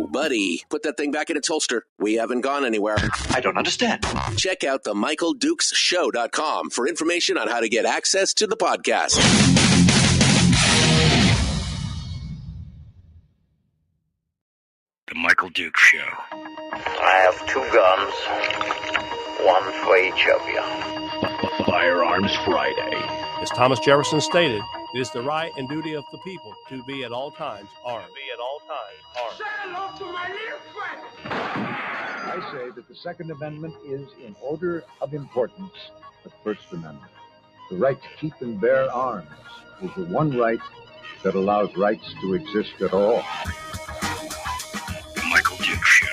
Whoa, buddy. Put that thing back in its holster. We haven't gone anywhere. I don't understand. Check out the MichaelDukesShow.com for information on how to get access to the podcast. The Michael Dukes Show. I have 2 guns, one for each of you. Firearms Friday. As Thomas Jefferson stated, it is the right and duty of the people to be at all times armed. Say hello to my little friend. I say that the Second Amendment is, in order of importance, the First Amendment. The right to keep and bear arms is the one right that allows rights to exist at all. The Michael Dukes Show.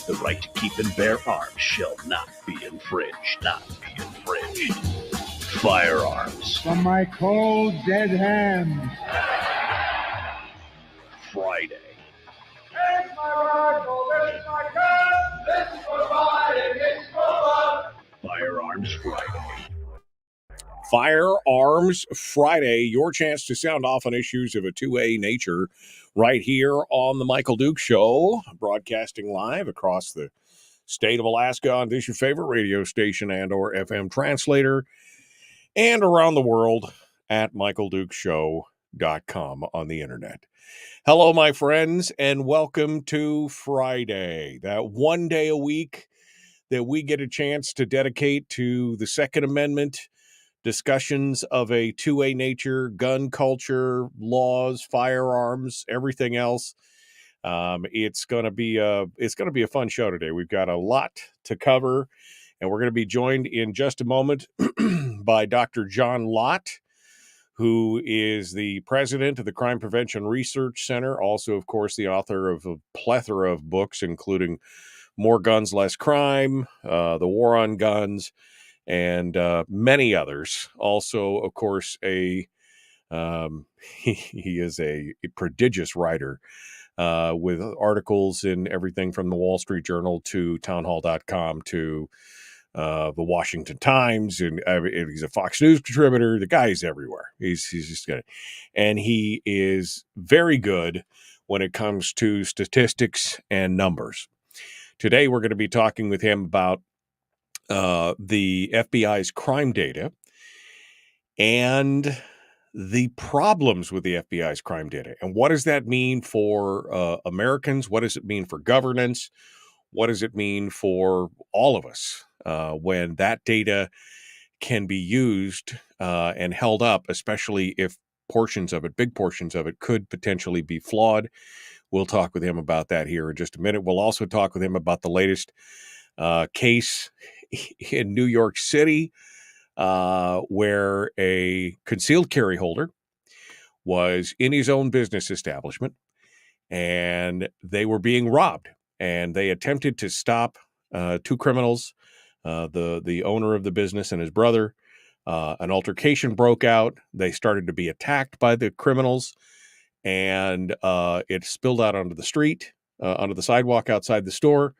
The right to keep and bear arms shall not be infringed. Firearms. From my cold, dead hands. Friday. Here's my rifle, this is my gun, this is for fighting, it's for fun. Firearms Friday. Firearms Friday, your chance to sound off on issues of a 2A nature right here on the Michael Dukes Show, broadcasting live across the state of Alaska on this your favorite radio station and or FM translator, and around the world at MichaelDukesShow.com on the internet. Hello, my friends, and welcome to Friday, that one day a week that we get a chance to dedicate to the Second Amendment, discussions of a 2A nature, gun culture, laws, firearms, everything else. It's going to be a fun show today. We've got a lot to cover, and we're going to be joined in just a moment by Dr. John Lott, who is the president of the Crime Prevention Research Center, also, of course, the author of a plethora of books, including More Guns, Less Crime, The War on Guns, and many others. Also, of course, he is a prodigious writer with articles in everything from the Wall Street Journal to townhall.com to the Washington Times, and he's a Fox News contributor. The guy is everywhere. He's just good. And he is very good when it comes to statistics and numbers. Today, we're going to be talking with him about the FBI's crime data and the problems with the FBI's crime data. And what does that mean for Americans? What does it mean for governance? What does it mean for all of us when that data can be used and held up, especially if big portions of it could potentially be flawed? We'll talk with him about that here in just a minute. We'll also talk with him about the latest case in New York City, where a concealed carry holder was in his own business establishment and they were being robbed, and they attempted to stop 2 criminals, the owner of the business and his brother. An altercation broke out. They started to be attacked by the criminals, and it spilled out onto the street, onto the sidewalk outside the store.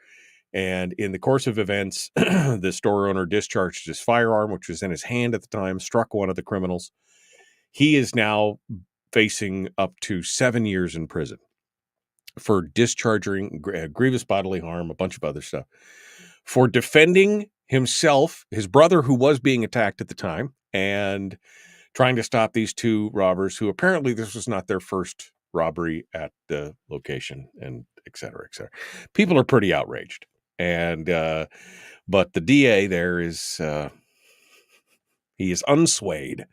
And in the course of events, the store owner discharged his firearm, which was in his hand at the time, struck one of the criminals. He is now facing up to 7 years in prison for discharging grievous bodily harm, a bunch of other stuff, for defending himself, his brother, who was being attacked at the time, and trying to stop these 2 robbers who apparently this was not their first robbery at the location, and et cetera, et cetera. People are pretty outraged. And, but the DA there is, he is unswayed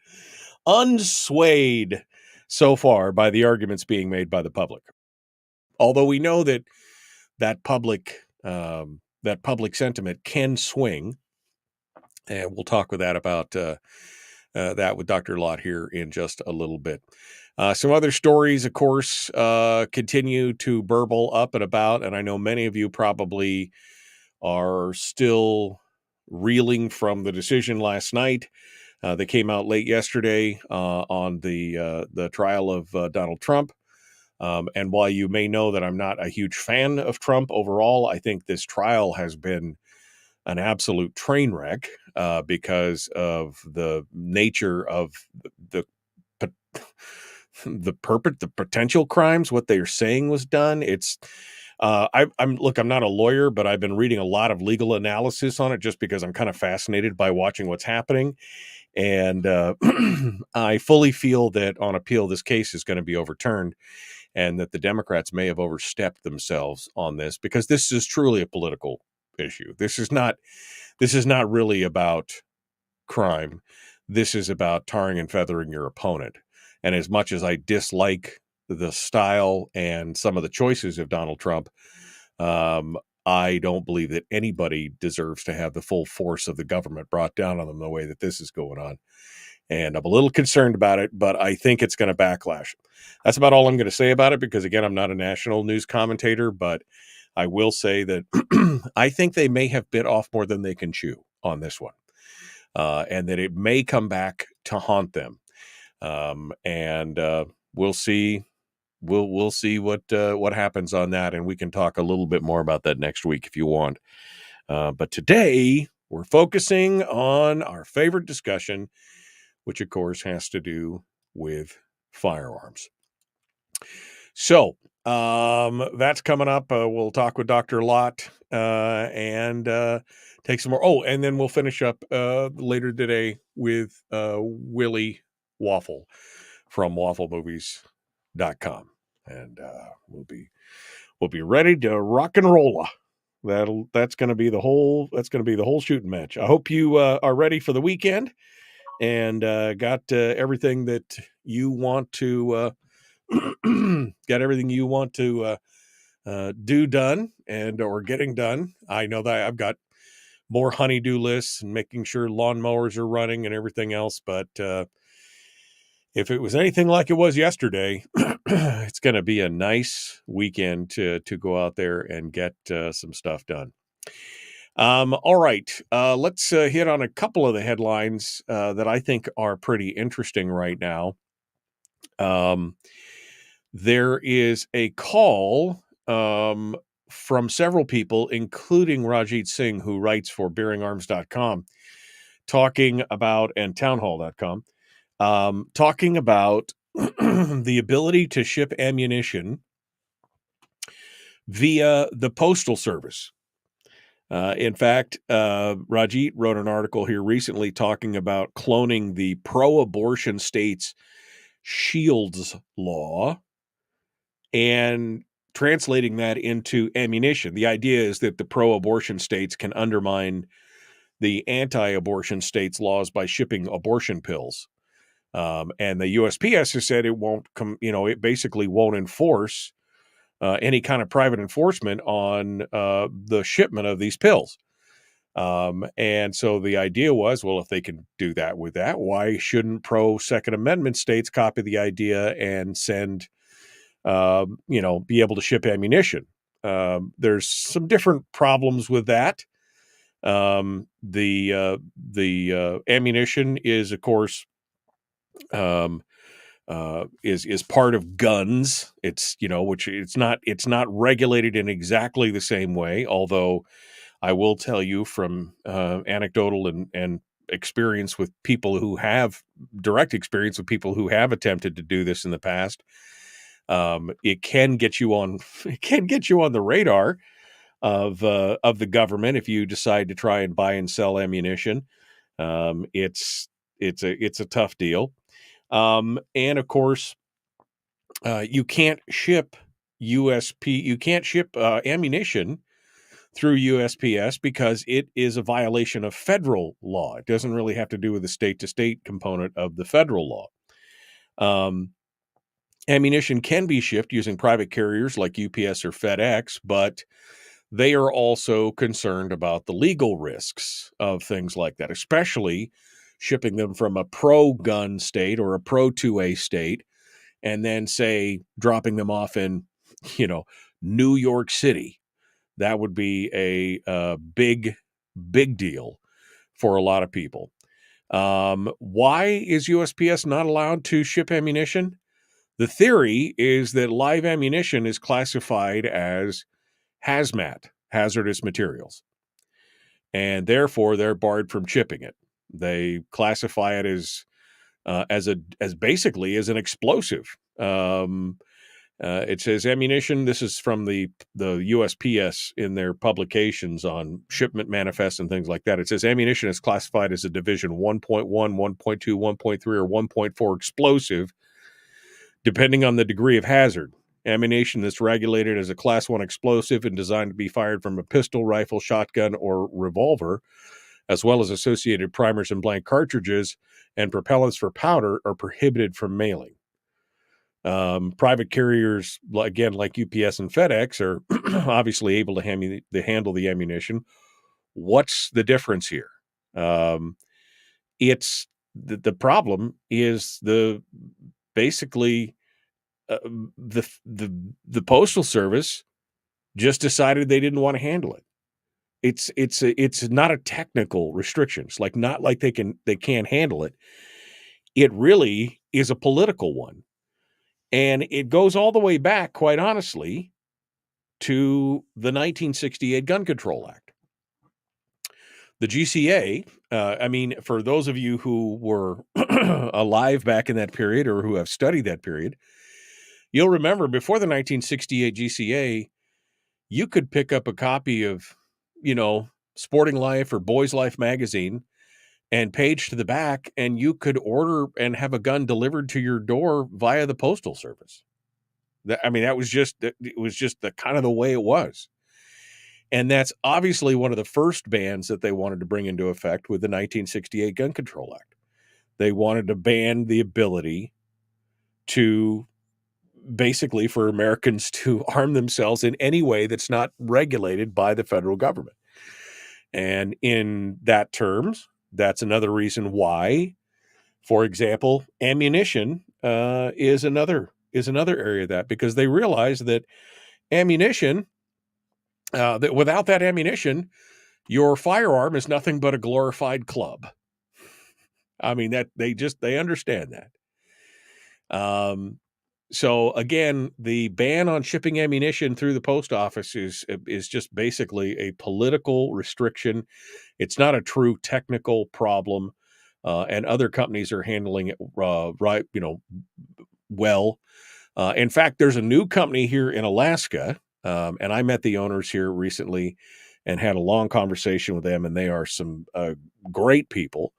so far by the arguments being made by the public. Although we know that public sentiment can swing, and we'll talk with that about that with Dr. Lott here in just a little bit. Some other stories, of course, continue to burble up and about, and I know many of you probably are still reeling from the decision last night that came out late yesterday on the trial of Donald Trump. And while you may know that I'm not a huge fan of Trump overall, I think this trial has been an absolute train wreck because of the nature of the the potential crimes, what they're saying was done. It's I'm not a lawyer, but I've been reading a lot of legal analysis on it just because I'm kind of fascinated by watching what's happening. And I fully feel that on appeal, this case is going to be overturned, and that the Democrats may have overstepped themselves on this, because this is truly a political issue. This is not really about crime. This is about tarring and feathering your opponent. And as much as I dislike the style and some of the choices of Donald Trump, I don't believe that anybody deserves to have the full force of the government brought down on them the way that this is going on. And I'm a little concerned about it, but I think it's going to backlash. That's about all I'm going to say about it, because, again, I'm not a national news commentator, but I will say that I think they may have bit off more than they can chew on this one, and that it may come back to haunt them. And we'll see. We'll see what happens on that, and we can talk a little bit more about that next week if you want. But today we're focusing on our favorite discussion, which of course has to do with firearms. So that's coming up. We'll talk with Dr. Lott and take some more. Oh, and then we'll finish up later today with Willie Waffle from wafflemovies.com. And we'll be ready to rock and roll. That's going to be the whole shooting match. I hope you are ready for the weekend and got everything that you want to do done and or getting done. I know that I've got more honey-do lists and making sure lawnmowers are running and everything else, but if it was anything like it was yesterday, it's going to be a nice weekend to go out there and get some stuff done. All right. Let's hit on a couple of the headlines that I think are pretty interesting right now. There is a call from several people, including Rajit Singh, who writes for bearingarms.com, talking about, and townhall.com, talking about the ability to ship ammunition via the Postal Service. In fact, Rajit wrote an article here recently talking about cloning the pro-abortion states' Shields law and translating that into ammunition. The idea is that the pro-abortion states can undermine the anti-abortion states' laws by shipping abortion pills. And the USPS has said it won't it basically won't enforce any kind of private enforcement on the shipment of these pills. And so the idea was, well, if they can do that with that, why shouldn't pro-Second Amendment states copy the idea and send, be able to ship ammunition? There's some different problems with that. The ammunition is, of course, is part of guns. It's, which it's not regulated in exactly the same way, although I will tell you from anecdotal and experience with people who have direct experience with people who have attempted to do this in the past, it can get you on the radar of the government if you decide to try and buy and sell ammunition. It's a tough deal. And of course, you can't ship ammunition through USPS because it is a violation of federal law. It doesn't really have to do with the state-to-state component of the federal law. Ammunition can be shipped using private carriers like UPS or FedEx, but they are also concerned about the legal risks of things like that, especially shipping them from a pro-gun state or a pro-2A state, and then, say, dropping them off in, New York City. That would be a big deal for a lot of people. Why is USPS not allowed to ship ammunition? The theory is that live ammunition is classified as hazmat, hazardous materials, and therefore they're barred from shipping it. They classify it as basically as an explosive. It says ammunition. This is from the USPS in their publications on shipment manifests and things like that. It says ammunition is classified as a division 1.1, 1.2, 1.3, or 1.4 explosive, depending on the degree of hazard. Ammunition that's regulated as a Class 1 explosive and designed to be fired from a pistol, rifle, shotgun, or revolver, as well as associated primers and blank cartridges and propellants for powder, are prohibited from mailing. Private carriers, again, like UPS and FedEx, are obviously able to handle the ammunition. What's the difference here? It's the problem is the Postal Service just decided they didn't want to handle it. It's not a technical restriction. It's not like they can't handle it. It really is a political one. And it goes all the way back, quite honestly, to the 1968 Gun Control Act. The GCA, for those of you who were alive back in that period or who have studied that period, you'll remember before the 1968 GCA, you could pick up a copy of, Sporting Life or Boys Life magazine and page to the back, and you could order and have a gun delivered to your door via the Postal Service. It was just the kind of the way it was. And that's obviously one of the first bans that they wanted to bring into effect with the 1968 Gun Control Act. They wanted to ban the ability to basically for Americans to arm themselves in any way that's not regulated by the federal government. And in that terms, that's another reason why, for example, ammunition is another area of that, because they realize that ammunition, that without that ammunition, your firearm is nothing but a glorified club. That they understand that. So again, the ban on shipping ammunition through the post office is just basically a political restriction. It's not a true technical problem, and other companies are handling it right, well. In fact, there's a new company here in Alaska, and I met the owners here recently and had a long conversation with them, and they are some great people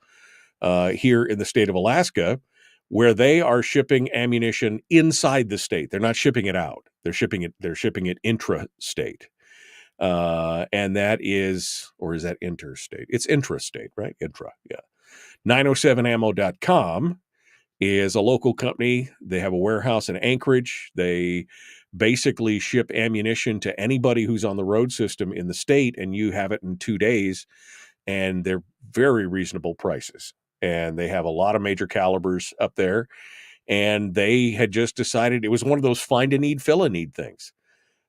here in the state of Alaska, where they are shipping ammunition inside the state. They're not shipping it out. They're shipping it intra-state. And that is, or is that interstate? It's intrastate, right? Intra, yeah. 907ammo.com is a local company. They have a warehouse in Anchorage. They basically ship ammunition to anybody who's on the road system in the state, and you have it in 2 days, and they're very reasonable prices. And they have a lot of major calibers up there, and they had just decided it was one of those find a need, fill a need things.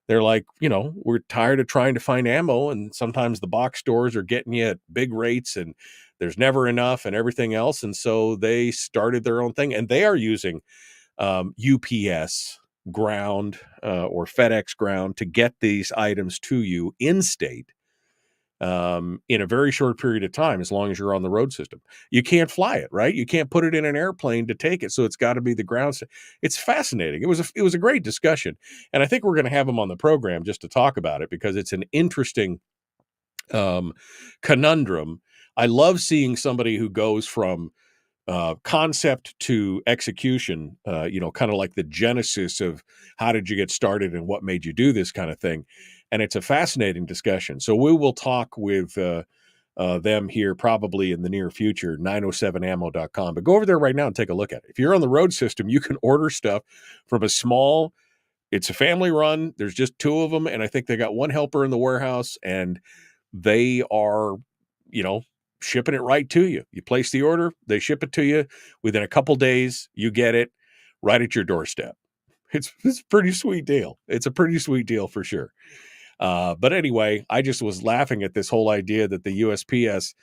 They're like, we're tired of trying to find ammo, and sometimes the box stores are getting you at big rates, and there's never enough and everything else. And so they started their own thing, and they are using UPS ground or FedEx ground to get these items to you in state in a very short period of time, as long as you're on the road system. You can't fly it, right? You can't put it in an airplane to take it. So it's got to be the ground. It's fascinating. It was a great discussion. And I think we're going to have them on the program just to talk about it, because it's an interesting conundrum. I love seeing somebody who goes from concept to execution, kind of like the genesis of how did you get started and what made you do this kind of thing. And it's a fascinating discussion. So we will talk with them here probably in the near future, 907ammo.com. But go over there right now and take a look at it. If you're on the road system, you can order stuff from it's a family run. There's just 2 of them. And I think they got 1 helper in the warehouse, and they are, shipping it right to you. You place the order, they ship it to you. Within a couple days, you get it right at your doorstep. It's a pretty sweet deal. It's a pretty sweet deal for sure. But anyway, I just was laughing at this whole idea that the USPS,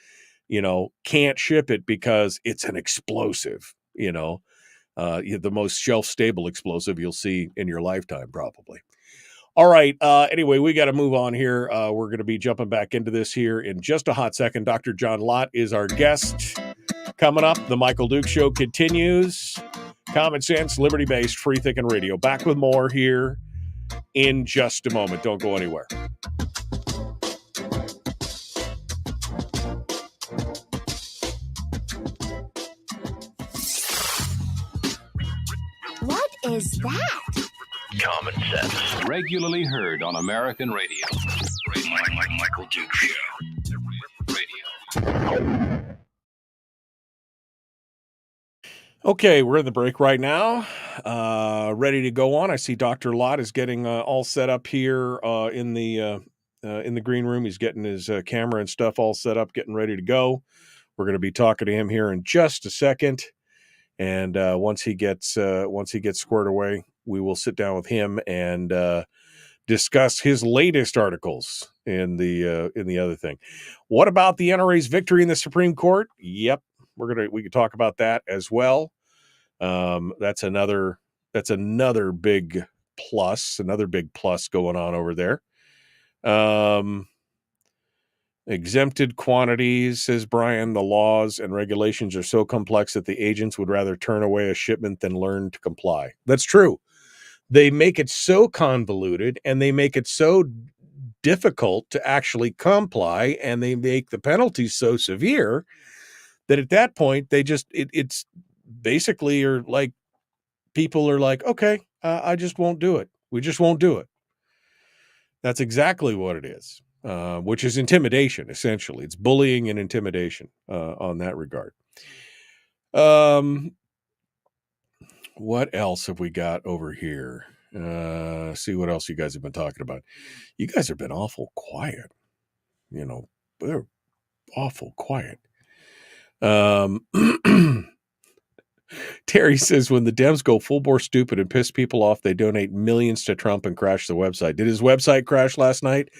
can't ship it because it's an explosive, the most shelf-stable explosive you'll see in your lifetime, probably. All right. Anyway, we got to move on here. We're going to be jumping back into this here in just a hot second. Dr. John Lott is our guest. Coming up, the Michael Duke Show continues. Common sense, liberty-based, free-thinking radio. Back with more here in just a moment. Don't go anywhere. What is that? Common sense. Regularly heard on American radio. Michael Duke Show. Radio. Okay, we're in the break right now. Ready to go on. I see Dr. Lott is getting all set up here in the green room. He's getting his camera and stuff all set up, getting ready to go. We're going to be talking to him here in just a second. And once he gets squared away, we will sit down with him and discuss his latest articles in the other thing. What about the NRA's victory in the Supreme Court? Yep, we could talk about that as well. That's another big plus going on over there. Exempted quantities, says Brian. The laws and regulations are so complex that the agents would rather turn away a shipment than learn to comply. That's true. They make it so convoluted and they make it so difficult to actually comply, and they make the penalties so severe that at that point they just it's basically are like people are like, okay, I just won't do it. We just won't do it. That's exactly what it is. Which is intimidation, essentially. It's bullying and intimidation on that regard. What else have we got over here? See what else you guys have been talking about. You guys have been awful quiet. They're awful quiet. Terry says, when the Dems go full bore stupid and piss people off, they donate millions to Trump and crash the website. Did his website crash last night?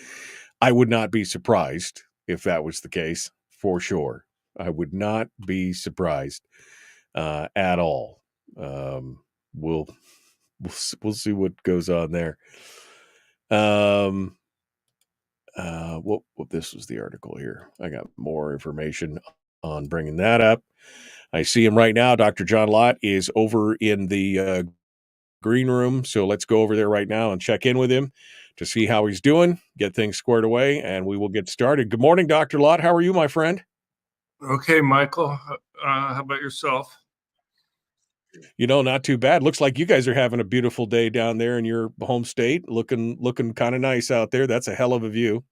I would not be surprised if that was the case, for sure. I would not be surprised at all. We'll see what goes on there. This was the article here. I got more information on bringing that up. I see him right now. Dr. John Lott is over in the green room, so let's go over there right now and check in with him to see how he's doing, get things squared away, and we will get started. Good morning, Dr. Lott. How are you, my friend? Okay, Michael. How about yourself? Not too bad. Looks like you guys are having a beautiful day down there in your home state. Looking kind of nice out there. That's a hell of a view.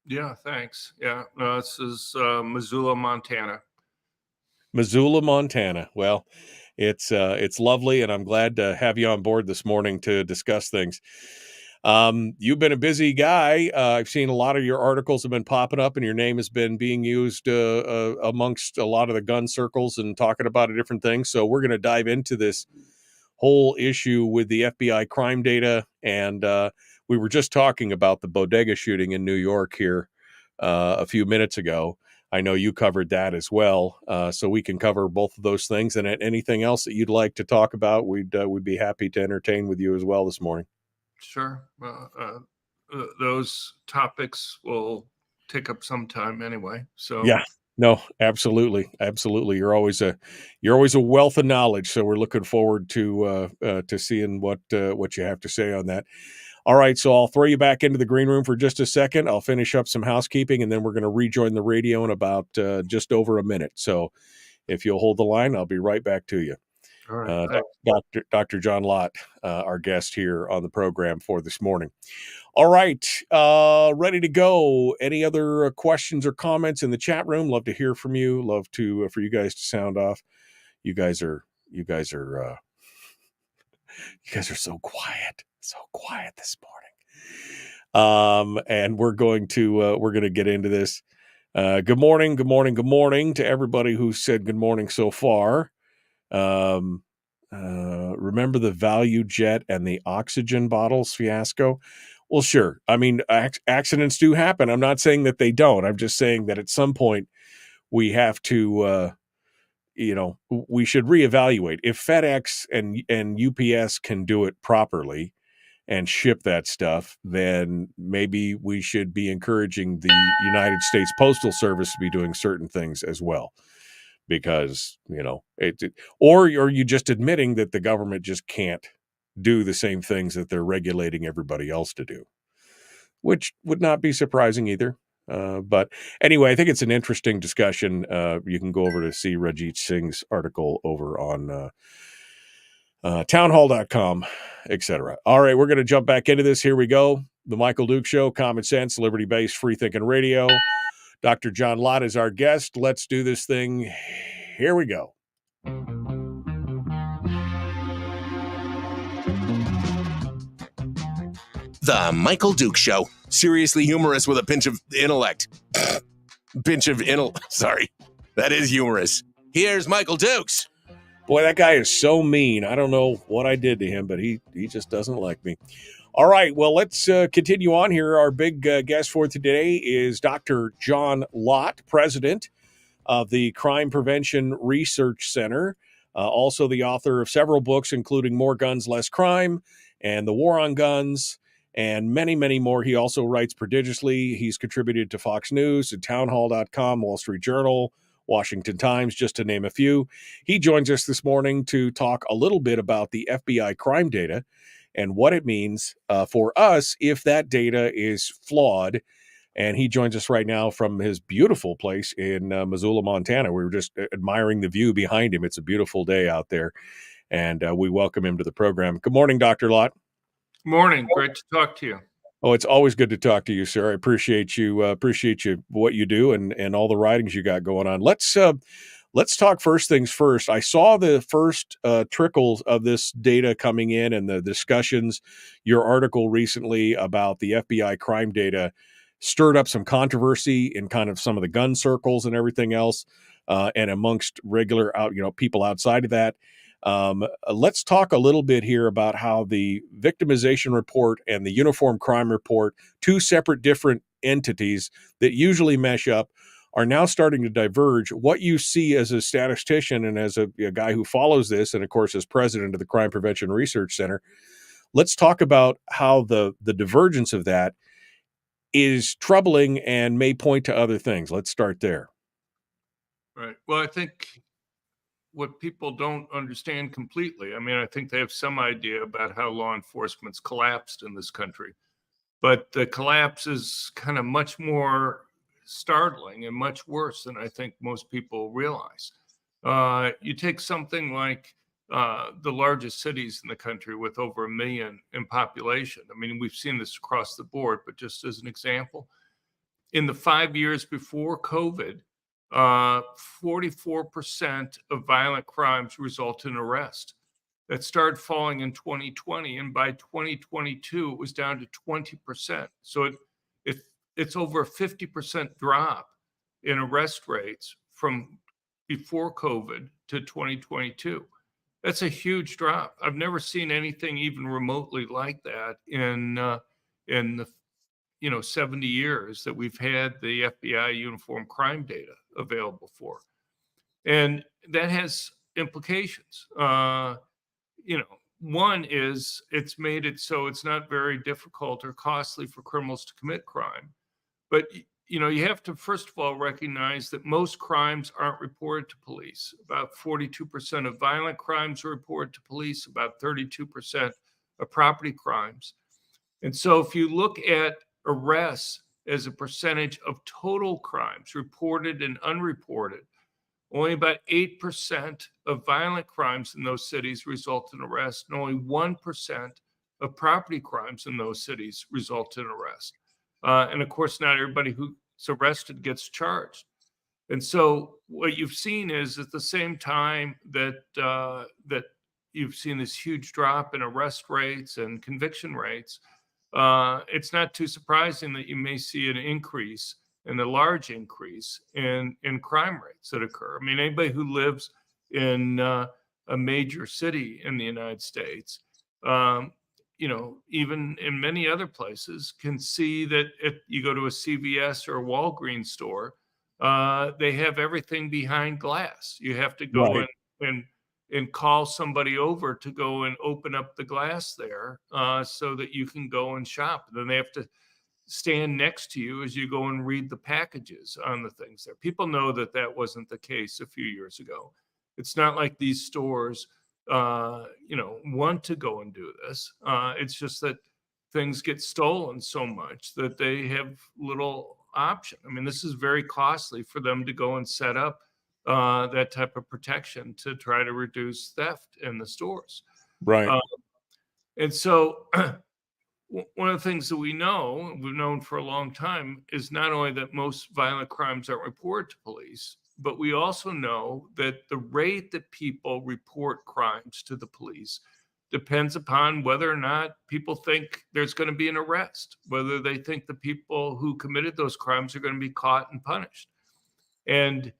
Yeah, thanks. Yeah, no, this is Missoula, Montana. Missoula, Montana. Well, it's lovely, and I'm glad to have you on board this morning to discuss things. You've been a busy guy. I've seen a lot of your articles have been popping up, and your name has been being used amongst a lot of the gun circles and talking about different things. So we're going to dive into this whole issue with the FBI crime data. And we were just talking about the bodega shooting in New York here a few minutes ago. I know you covered that as well. So we can cover both of those things. And anything else that you'd like to talk about, we'd be happy to entertain with you as well this morning. Sure. Those topics will take up some time anyway. So yeah, no, absolutely. You're always a wealth of knowledge. So we're looking forward to seeing what you have to say on that. All right, so I'll throw you back into the green room for just a second. I'll finish up some housekeeping, and then we're going to rejoin the radio in about just over a minute. So if you'll hold the line, I'll be right back to you. All right. Dr. John Lott, our guest here on the program for this morning. All right, ready to go. Any other questions or comments in the chat room? Love to hear from you. Love to for you guys to sound off. You guys are so quiet this morning. And we're going to get into this. Good morning to everybody who said good morning so far. Remember the value jet and the oxygen bottles fiasco? Well, sure. I mean, accidents do happen. I'm not saying that they don't. I'm just saying that at some point we have to, we should reevaluate. If FedEx and UPS can do it properly and ship that stuff, then maybe we should be encouraging the United States Postal Service to be doing certain things as well. because, or are you just admitting that the government just can't do the same things that they're regulating everybody else to do, which would not be surprising either. But anyway, I think it's an interesting discussion. You can go over to see Rajit Singh's article over on townhall.com, etc. All right, we're going to jump back into this. Here we go. The Michael Duke Show, common sense, liberty-based, free-thinking radio. Dr. John Lott is our guest. Let's do this thing. Here we go. The Michael Duke Show. Seriously humorous with a pinch of intellect. Sorry. That is humorous. Here's Michael Dukes. Boy, that guy is so mean. I don't know what I did to him, but he just doesn't like me. All right, well, let's continue on here. Our big guest for today is Dr. John Lott, President of the Crime Prevention Research Center, also the author of several books, including More Guns, Less Crime and The War on Guns, and many, many more. He also writes prodigiously. He's contributed to Fox News, and townhall.com, Wall Street Journal, Washington Times, just to name a few. He joins us this morning to talk a little bit about the FBI crime data and what it means for us if that data is flawed. And he joins us right now from his beautiful place in Missoula, Montana. We were just admiring the view behind him. It's a beautiful day out there, and we welcome him to the program. Good morning, Dr. Lott. Morning. Great to talk to you. Oh, it's always good to talk to you, sir. I appreciate you what you do and all the writings you got going on. Let's talk first things first. I saw the first trickles of this data coming in and the discussions. Your article recently about the FBI crime data stirred up some controversy in kind of some of the gun circles and everything else, and amongst regular people outside of that. Let's talk a little bit here about how the victimization report and the uniform crime report, two separate different entities that usually mesh up, are now starting to diverge. What you see as a statistician and as a guy who follows this, and of course as president of the Crime Prevention Research Center, let's talk about how the divergence of that is troubling and may point to other things. Let's start there. Right. Well, I think what people don't understand completely, I think they have some idea about how law enforcement's collapsed in this country, but the collapse is kind of much more startling and much worse than I think most people realize. You take something like the largest cities in the country with over 1 million in population. We've seen this across the board, but just as an example, in the 5 years before COVID, 44% of violent crimes result in arrest. That started falling in 2020, and by 2022, it was down to 20%. So it's over a 50% drop in arrest rates from before COVID to 2022. That's a huge drop. I've never seen anything even remotely like that in the 70 years that we've had the FBI uniform crime data available for. And that has implications. One is it's made it so it's not very difficult or costly for criminals to commit crime. But, you have to, first of all, recognize that most crimes aren't reported to police. About 42% of violent crimes are reported to police, about 32% of property crimes. And so if you look at arrests as a percentage of total crimes reported and unreported, only about 8% of violent crimes in those cities result in arrest, and only 1% of property crimes in those cities result in arrest. And of course, not everybody who's arrested gets charged. And so what you've seen is at the same time that you've seen this huge drop in arrest rates and conviction rates, it's not too surprising that you may see an increase and a large increase in crime rates that occur. Anybody who lives in a major city in the United States, even in many other places, can see that if you go to a CVS or a Walgreens store, they have everything behind glass. You have to go in and call somebody over to go and open up the glass there so that you can go and shop. Then they have to stand next to you as you go and read the packages on the things there. People know that that wasn't the case a few years ago. It's not like these stores, want to go and do this. It's just that things get stolen so much that they have little option. I mean, this is very costly for them to go and set up that type of protection to try to reduce theft in the stores. Right. And so one of the things that we've known for a long time, is not only that most violent crimes aren't reported to police, but we also know that the rate that people report crimes to the police depends upon whether or not people think there's going to be an arrest, whether they think the people who committed those crimes are going to be caught and punished. And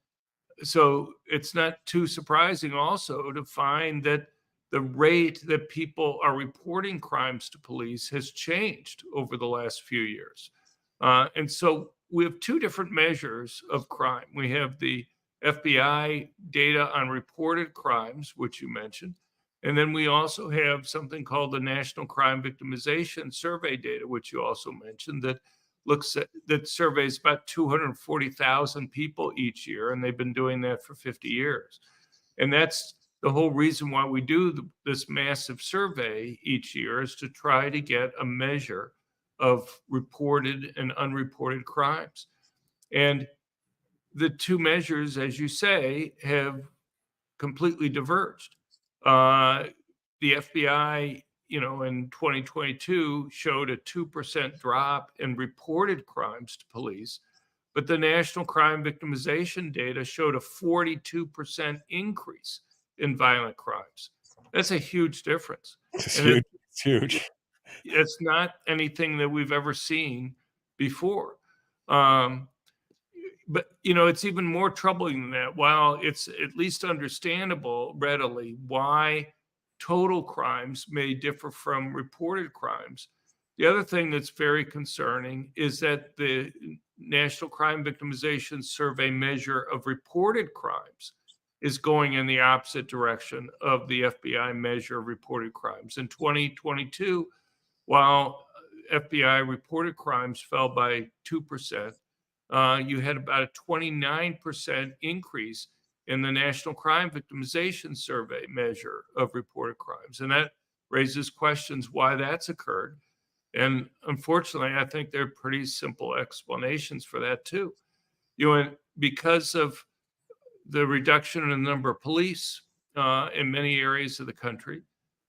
so it's not too surprising also to find that the rate that people are reporting crimes to police has changed over the last few years. And so we have two different measures of crime. We have the FBI data on reported crimes, which you mentioned. And then we also have something called the National Crime Victimization Survey data, which you also mentioned, that surveys about 240,000 people each year. And they've been doing that for 50 years. And that's the whole reason why we do this massive survey each year, is to try to get a measure of reported and unreported crimes. And the two measures, as you say, have completely diverged. The FBI, in 2022 showed a 2% drop in reported crimes to police, but the National Crime Victimization data showed a 42% increase in violent crimes. That's a huge difference. It's huge. It's huge. It's not anything that we've ever seen before. But, it's even more troubling than that. While it's at least understandable readily why total crimes may differ from reported crimes, the other thing that's very concerning is that the National Crime Victimization Survey measure of reported crimes is going in the opposite direction of the FBI measure of reported crimes. In 2022, while FBI reported crimes fell by 2%, you had about a 29% increase in the National Crime Victimization Survey measure of reported crimes. And that raises questions why that's occurred. And unfortunately, I think there are pretty simple explanations for that too. Because of the reduction in the number of police in many areas of the country,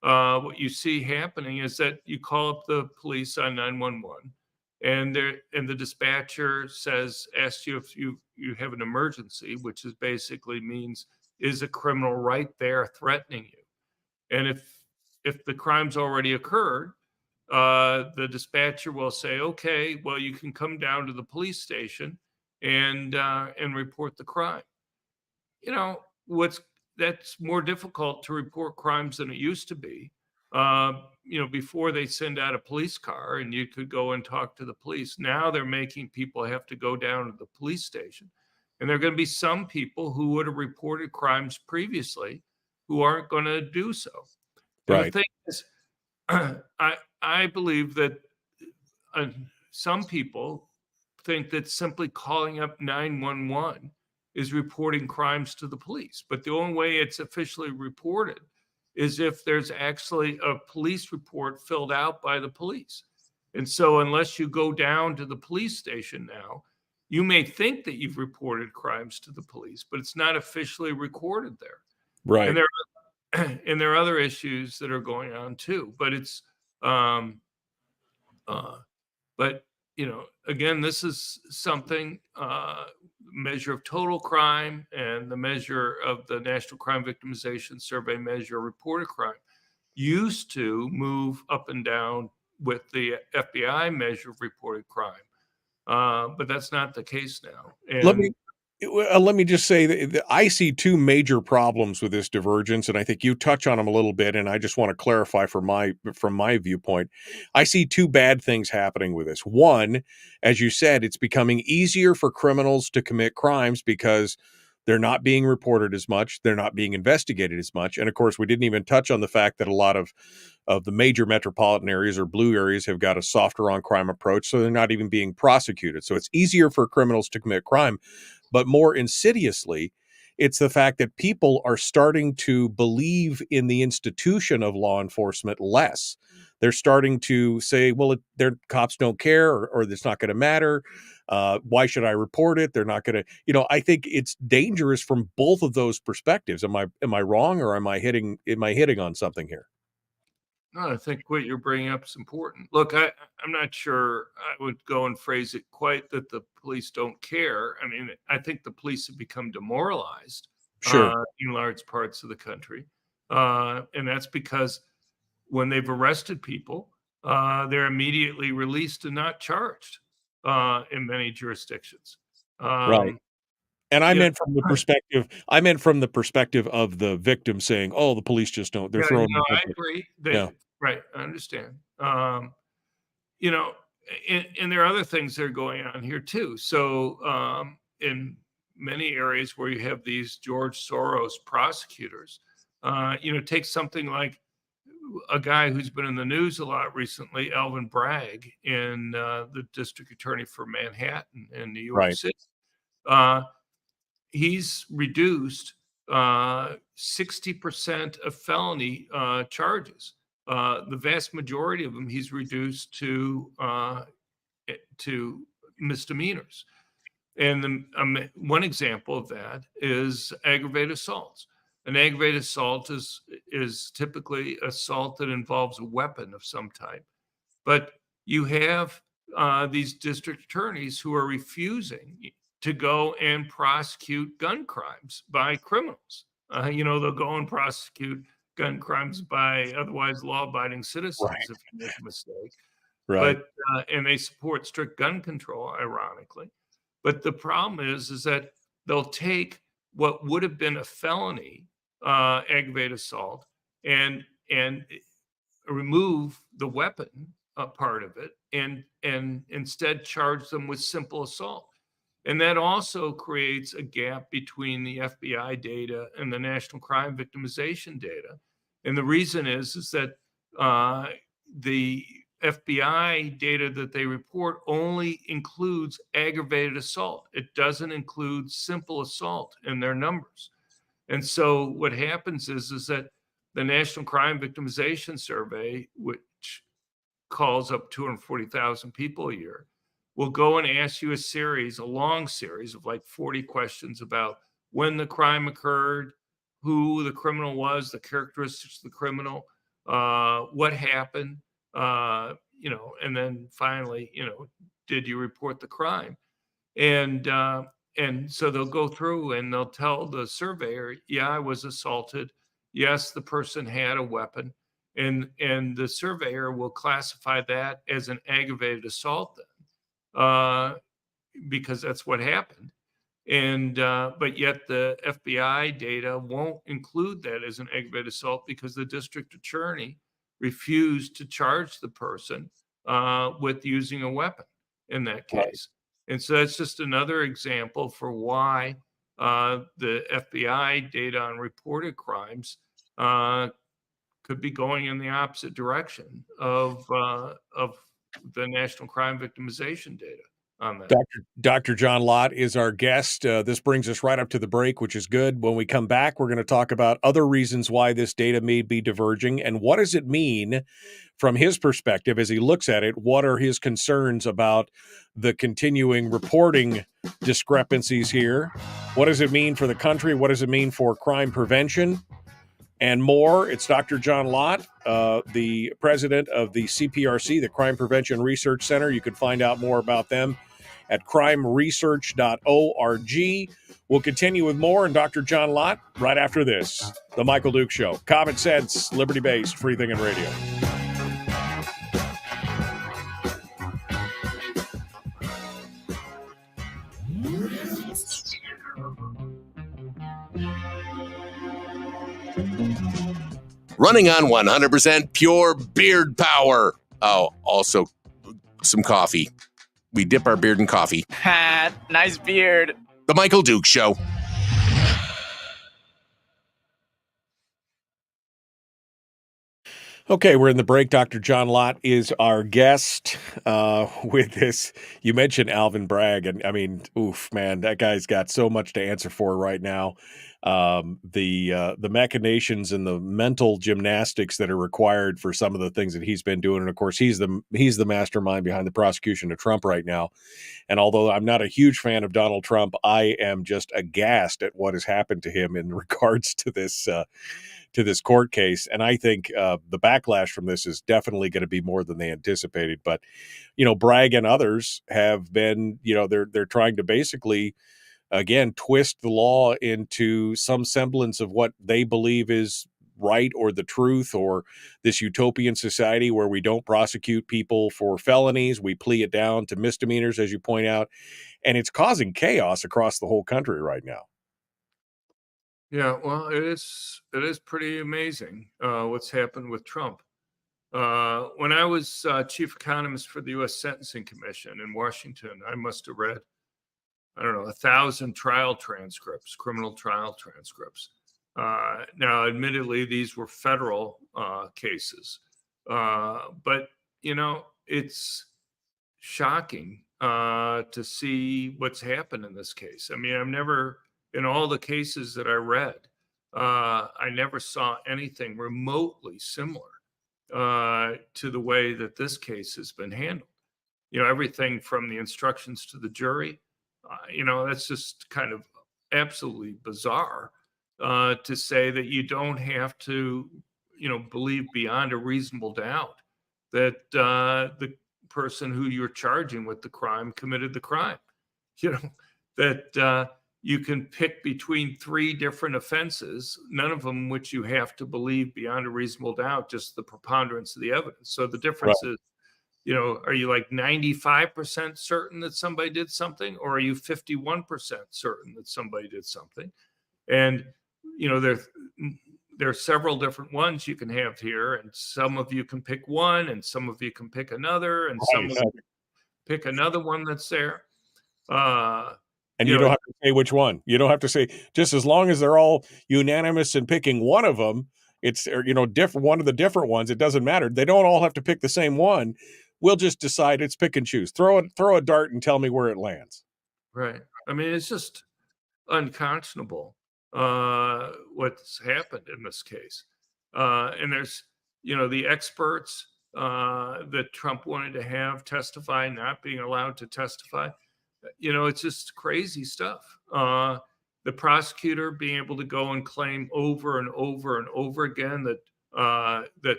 what you see happening is that you call up the police on 911, and the dispatcher asks you if you have an emergency, which is basically means, is a criminal right there threatening you? And if the crime's already occurred, the dispatcher will say, okay, well, you can come down to the police station and report the crime. That's more difficult to report crimes than it used to be. Before they send out a police car and you could go and talk to the police. Now they're making people have to go down to the police station. And there are going to be some people who would have reported crimes previously who aren't going to do so. And Right. the thing is, I believe that some people think that simply calling up 911 is reporting crimes to the police. But the only way it's officially reported is if there's actually a police report filled out by the police. And so unless you go down to the police station now, you may think that you've reported crimes to the police, but it's not officially recorded there. Right. And there are other issues that are going on too. But it's, again, this is something, measure of total crime and the measure of the National Crime Victimization Survey measure of reported crime used to move up and down with the FBI measure of reported crime. But that's not the case now. And let me just say that I see two major problems with this divergence, and I think you touch on them a little bit, and I just want to clarify from my viewpoint. I see two bad things happening with this. One, as you said, it's becoming easier for criminals to commit crimes because They're not being reported as much. They're not being investigated as much. And of course, we didn't even touch on the fact that a lot of the major metropolitan areas or blue areas have got a softer on crime approach, so they're not even being prosecuted. So it's easier for criminals to commit crime. But more insidiously, it's the fact that people are starting to believe in the institution of law enforcement less. They're starting to say, well, their cops don't care, or it's not going to matter. Why should I report it? They're not going to, I think it's dangerous from both of those perspectives. Am I wrong, or am I hitting on something here? No, I think what you're bringing up is important. Look, I'm not sure I would go and phrase it quite that the police don't care. I mean, I think the police have become demoralized in large parts of the country. And that's because when they've arrested people, they're immediately released and not charged in many jurisdictions. Right. And I meant from the perspective of the victim saying, "Oh, the police just don't." They're throwing. I agree. Right. I understand. And there are other things that are going on here too. So in many areas where you have these George Soros prosecutors, take something like a guy who's been in the news a lot recently, Alvin Bragg, in the district attorney for Manhattan in New York City. He's reduced 60% of felony charges. The vast majority of them he's reduced to misdemeanors. And one example of that is aggravated assaults. An aggravated assault is typically assault that involves a weapon of some type. But you have these district attorneys who are refusing to go and prosecute gun crimes by criminals. They'll go and prosecute gun crimes by otherwise law-abiding citizens if you make a mistake. Right. But and they support strict gun control, ironically. But the problem is that they'll take what would have been a felony aggravated assault and remove the weapon part of it and instead charge them with simple assault. And that also creates a gap between the FBI data and the national crime victimization data. And the reason is that the FBI data that they report only includes aggravated assault. It doesn't include simple assault in their numbers. And so what happens is that the National Crime Victimization Survey, which calls up 240,000 people a year, will go and ask you a long series of like 40 questions about when the crime occurred, who the criminal was, the characteristics of the criminal, what happened, and then finally, did you report the crime? And so they'll go through and they'll tell the surveyor, yeah, I was assaulted. Yes, the person had a weapon. And the surveyor will classify that as an aggravated assault then. Because that's what happened. And but yet the FBI data won't include that as an aggravated assault because the district attorney refused to charge the person with using a weapon in that case. And so that's just another example for why the FBI data on reported crimes could be going in the opposite direction of the National Crime Victimization data on that. Dr. John Lott is our guest. This brings us right up to the break, which is good. When we come back, we're going to talk about other reasons why this data may be diverging and what does it mean from his perspective as he looks at it. What are his concerns about the continuing reporting discrepancies here? What does it mean for the country? What does it mean for crime prevention? And more. It's Dr. John Lott, the president of the CPRC, the Crime Prevention Research Center. You can find out more about them at crimeresearch.org. We'll continue with more and Dr. John Lott right after this. The Michael Duke Show. Common sense, liberty-based, free thinking radio. Running on 100% pure beard power. Oh, also some coffee. We dip our beard in coffee. Ha, nice beard. The Michael Duke Show. Okay, we're in the break. Dr. John Lott is our guest with this. You mentioned Alvin Bragg, and I mean, oof, man, that guy's got so much to answer for right now. The machinations and the mental gymnastics that are required for some of the things that he's been doing, and of course, he's the mastermind behind the prosecution of Trump right now. And although I'm not a huge fan of Donald Trump, I am just aghast at what has happened to him in regards to this court case. And I think the backlash from this is definitely going to be more than they anticipated. But, Bragg and others have been, they're trying to basically, again, twist the law into some semblance of what they believe is right or the truth, or this utopian society where we don't prosecute people for felonies. We plea it down to misdemeanors, as you point out. And it's causing chaos across the whole country right now. Yeah, well, it is pretty amazing what's happened with Trump. When I was chief economist for the U.S. Sentencing Commission in Washington, I must have read, I don't know, 1,000 trial transcripts, criminal trial transcripts. Now, admittedly, these were federal cases, but it's shocking to see what's happened in this case. I mean, I've never, in all the cases that I read, I never saw anything remotely similar to the way that this case has been handled. Everything from the instructions to the jury, that's just kind of absolutely bizarre to say that you don't have to, believe beyond a reasonable doubt that the person who you're charging with the crime committed the crime. That you can pick between 3 different offenses, none of them which you have to believe beyond a reasonable doubt, just the preponderance of the evidence. So the difference is, are you like 95% certain that somebody did something, or are you 51% certain that somebody did something? And, there are several different ones you can have here, and some of you can pick one, and some of you can pick another, and some of you pick another one that's there. And you don't have to say which one. You don't have to say, just as long as they're all unanimous in picking one of them, it's, different, one of the different ones. It doesn't matter. They don't all have to pick the same one. We'll just decide it's pick and choose. Throw a dart and tell me where it lands. Right. I mean, it's just unconscionable what's happened in this case. And there's, the experts that Trump wanted to have testify, not being allowed to testify. It's just crazy stuff. The prosecutor being able to go and claim over and over and over again that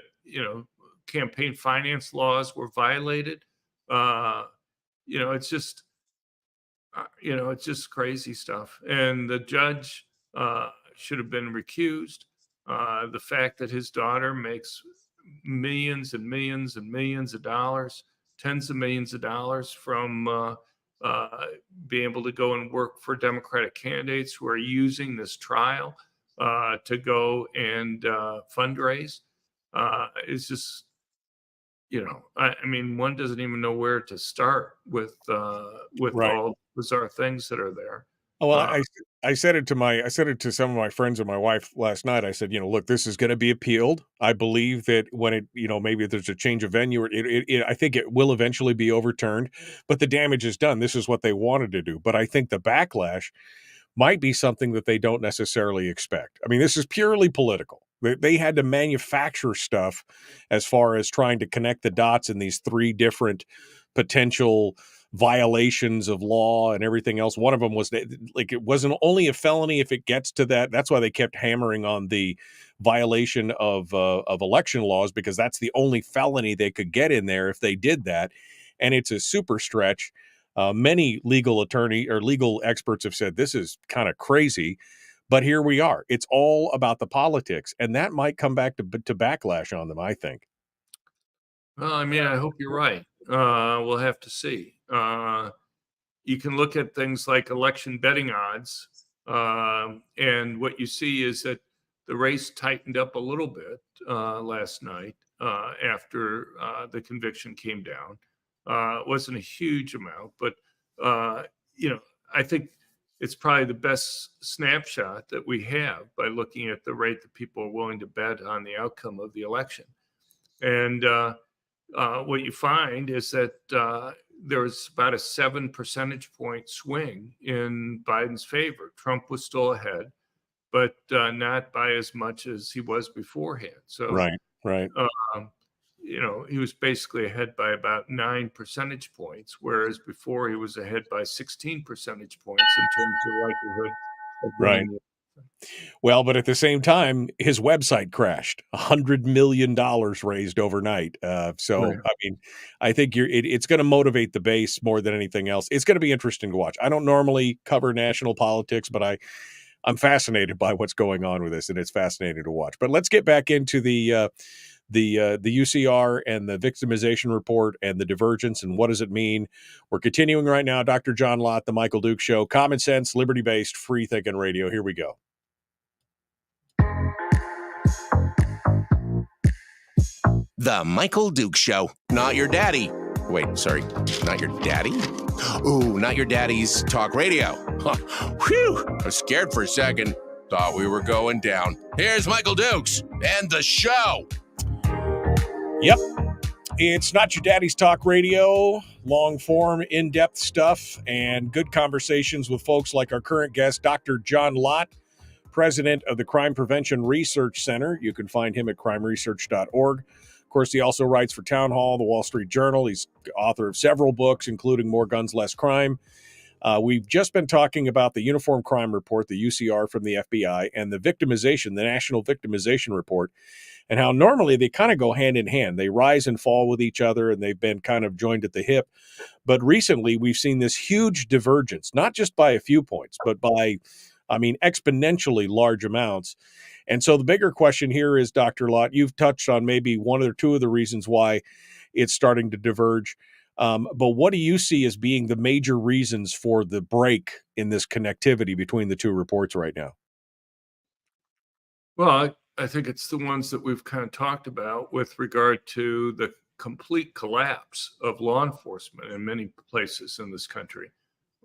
campaign finance laws were violated. It's just it's just crazy stuff. And the judge should have been recused. The fact that his daughter makes millions and millions and millions of dollars, tens of millions of dollars from being able to go and work for Democratic candidates who are using this trial to go and fundraise is just, I mean, one doesn't even know where to start with Right. all bizarre things that are there. Oh, well, I said it to some of my friends and my wife last night. I said, look, this is going to be appealed. I believe that when it, maybe there's a change of venue, I think it will eventually be overturned, but the damage is done. This is what they wanted to do. But I think the backlash might be something that they don't necessarily expect. I mean, this is purely political. They had to manufacture stuff as far as trying to connect the dots in these 3 different potential violations of law and everything else. One of them was like, it wasn't only a felony if it gets to that. That's why they kept hammering on the violation of election laws, because that's the only felony they could get in there if they did that. And it's a super stretch. Many legal experts have said this is kind of crazy, but here we are. It's all about the politics, and that might come back to backlash on them, I think. Well, I mean, I hope you're right. We'll have to see. You can look at things like election betting odds, and what you see is that the race tightened up a little bit last night after the conviction came down. It wasn't a huge amount, but I think it's probably the best snapshot that we have by looking at the rate that people are willing to bet on the outcome of the election. And what you find is that there was about a 7 percentage point swing in Biden's favor. Trump was still ahead, but not by as much as he was beforehand. So, Right. he was basically ahead by about 9 percentage points, whereas before he was ahead by 16 percentage points in terms of likelihood of Right. winning. Well, but at the same time, his website crashed. $100 million raised overnight. So, Right. I mean, I think it's going to motivate the base more than anything else. It's going to be interesting to watch. I don't normally cover national politics, but I'm fascinated by what's going on with this, and it's fascinating to watch. But let's get back into the UCR and the victimization report and the divergence and what does it mean. We're continuing right now. Dr. John Lott, The Michael Duke Show, common sense, liberty-based, free-thinking radio. Here we go. The Michael Duke Show. Not your daddy. Wait, sorry. Not your daddy? Ooh, not your daddy's talk radio. Huh. Whew. I was scared for a second. Thought we were going down. Here's Michael Dukes and the show. Yep. It's not your daddy's talk radio, long form, in-depth stuff, and good conversations with folks like our current guest, Dr. John Lott, President of the Crime Prevention Research Center. You can find him at crimeresearch.org. Of course, he also writes for Town Hall, the Wall Street Journal. He's author of several books, including More Guns, Less Crime. We've just been talking about the Uniform Crime Report, the UCR from the FBI, and the victimization, the National Victimization Report, and how normally they kind of go hand in hand. They rise and fall with each other, and they've been kind of joined at the hip. But recently, we've seen this huge divergence, not just by a few points, but by, exponentially large amounts. And so the bigger question here is, Dr. Lott, you've touched on maybe one or two of the reasons why it's starting to diverge. But what do you see as being the major reasons for the break in this connectivity between the two reports right now? Well, I think it's the ones that we've kind of talked about with regard to the complete collapse of law enforcement in many places in this country.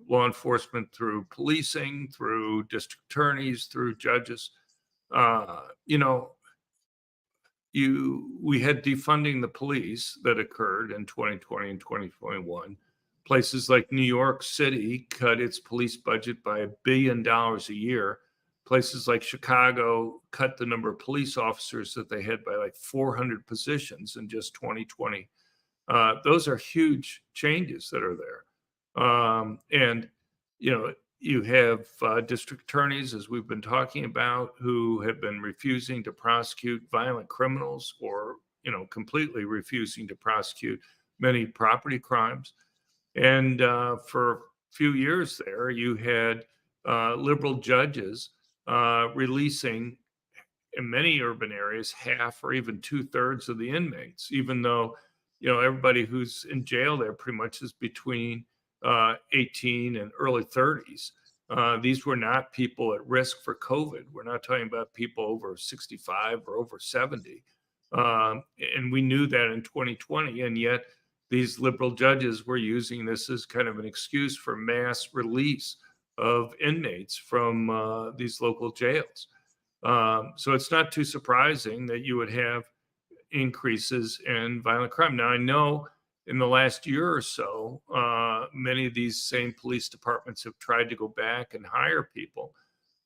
Law enforcement through policing, through district attorneys, through judges. We had defunding the police that occurred in 2020 and 2021. Places like New York City cut its police budget by $1 billion a year. Places like Chicago cut the number of police officers that they had by like 400 positions in just 2020. Those are huge changes that are there. You have district attorneys, as we've been talking about, who have been refusing to prosecute violent criminals or, completely refusing to prosecute many property crimes. And for a few years there, you had liberal judges releasing, in many urban areas, half or even 2/3 of the inmates, even though, everybody who's in jail there pretty much is between 18 and early 30s. These were not people at risk for COVID. We're not talking about people over 65 or over 70. And we knew that in 2020. And yet these liberal judges were using this as kind of an excuse for mass release of inmates from these local jails. So it's not too surprising that you would have increases in violent crime. Now, I know in the last year or so, many of these same police departments have tried to go back and hire people.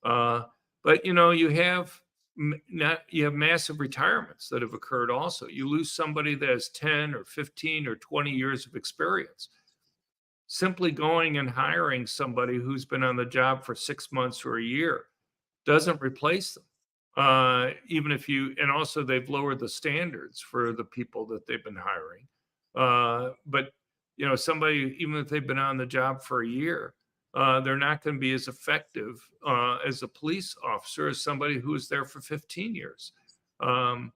But you have massive retirements that have occurred also. You lose somebody that has 10 or 15 or 20 years of experience. Simply going and hiring somebody who's been on the job for 6 months or a year doesn't replace them. And also they've lowered the standards for the people that they've been hiring. But somebody, even if they've been on the job for a year, they're not going to be as effective as a police officer as somebody who was there for 15 years. And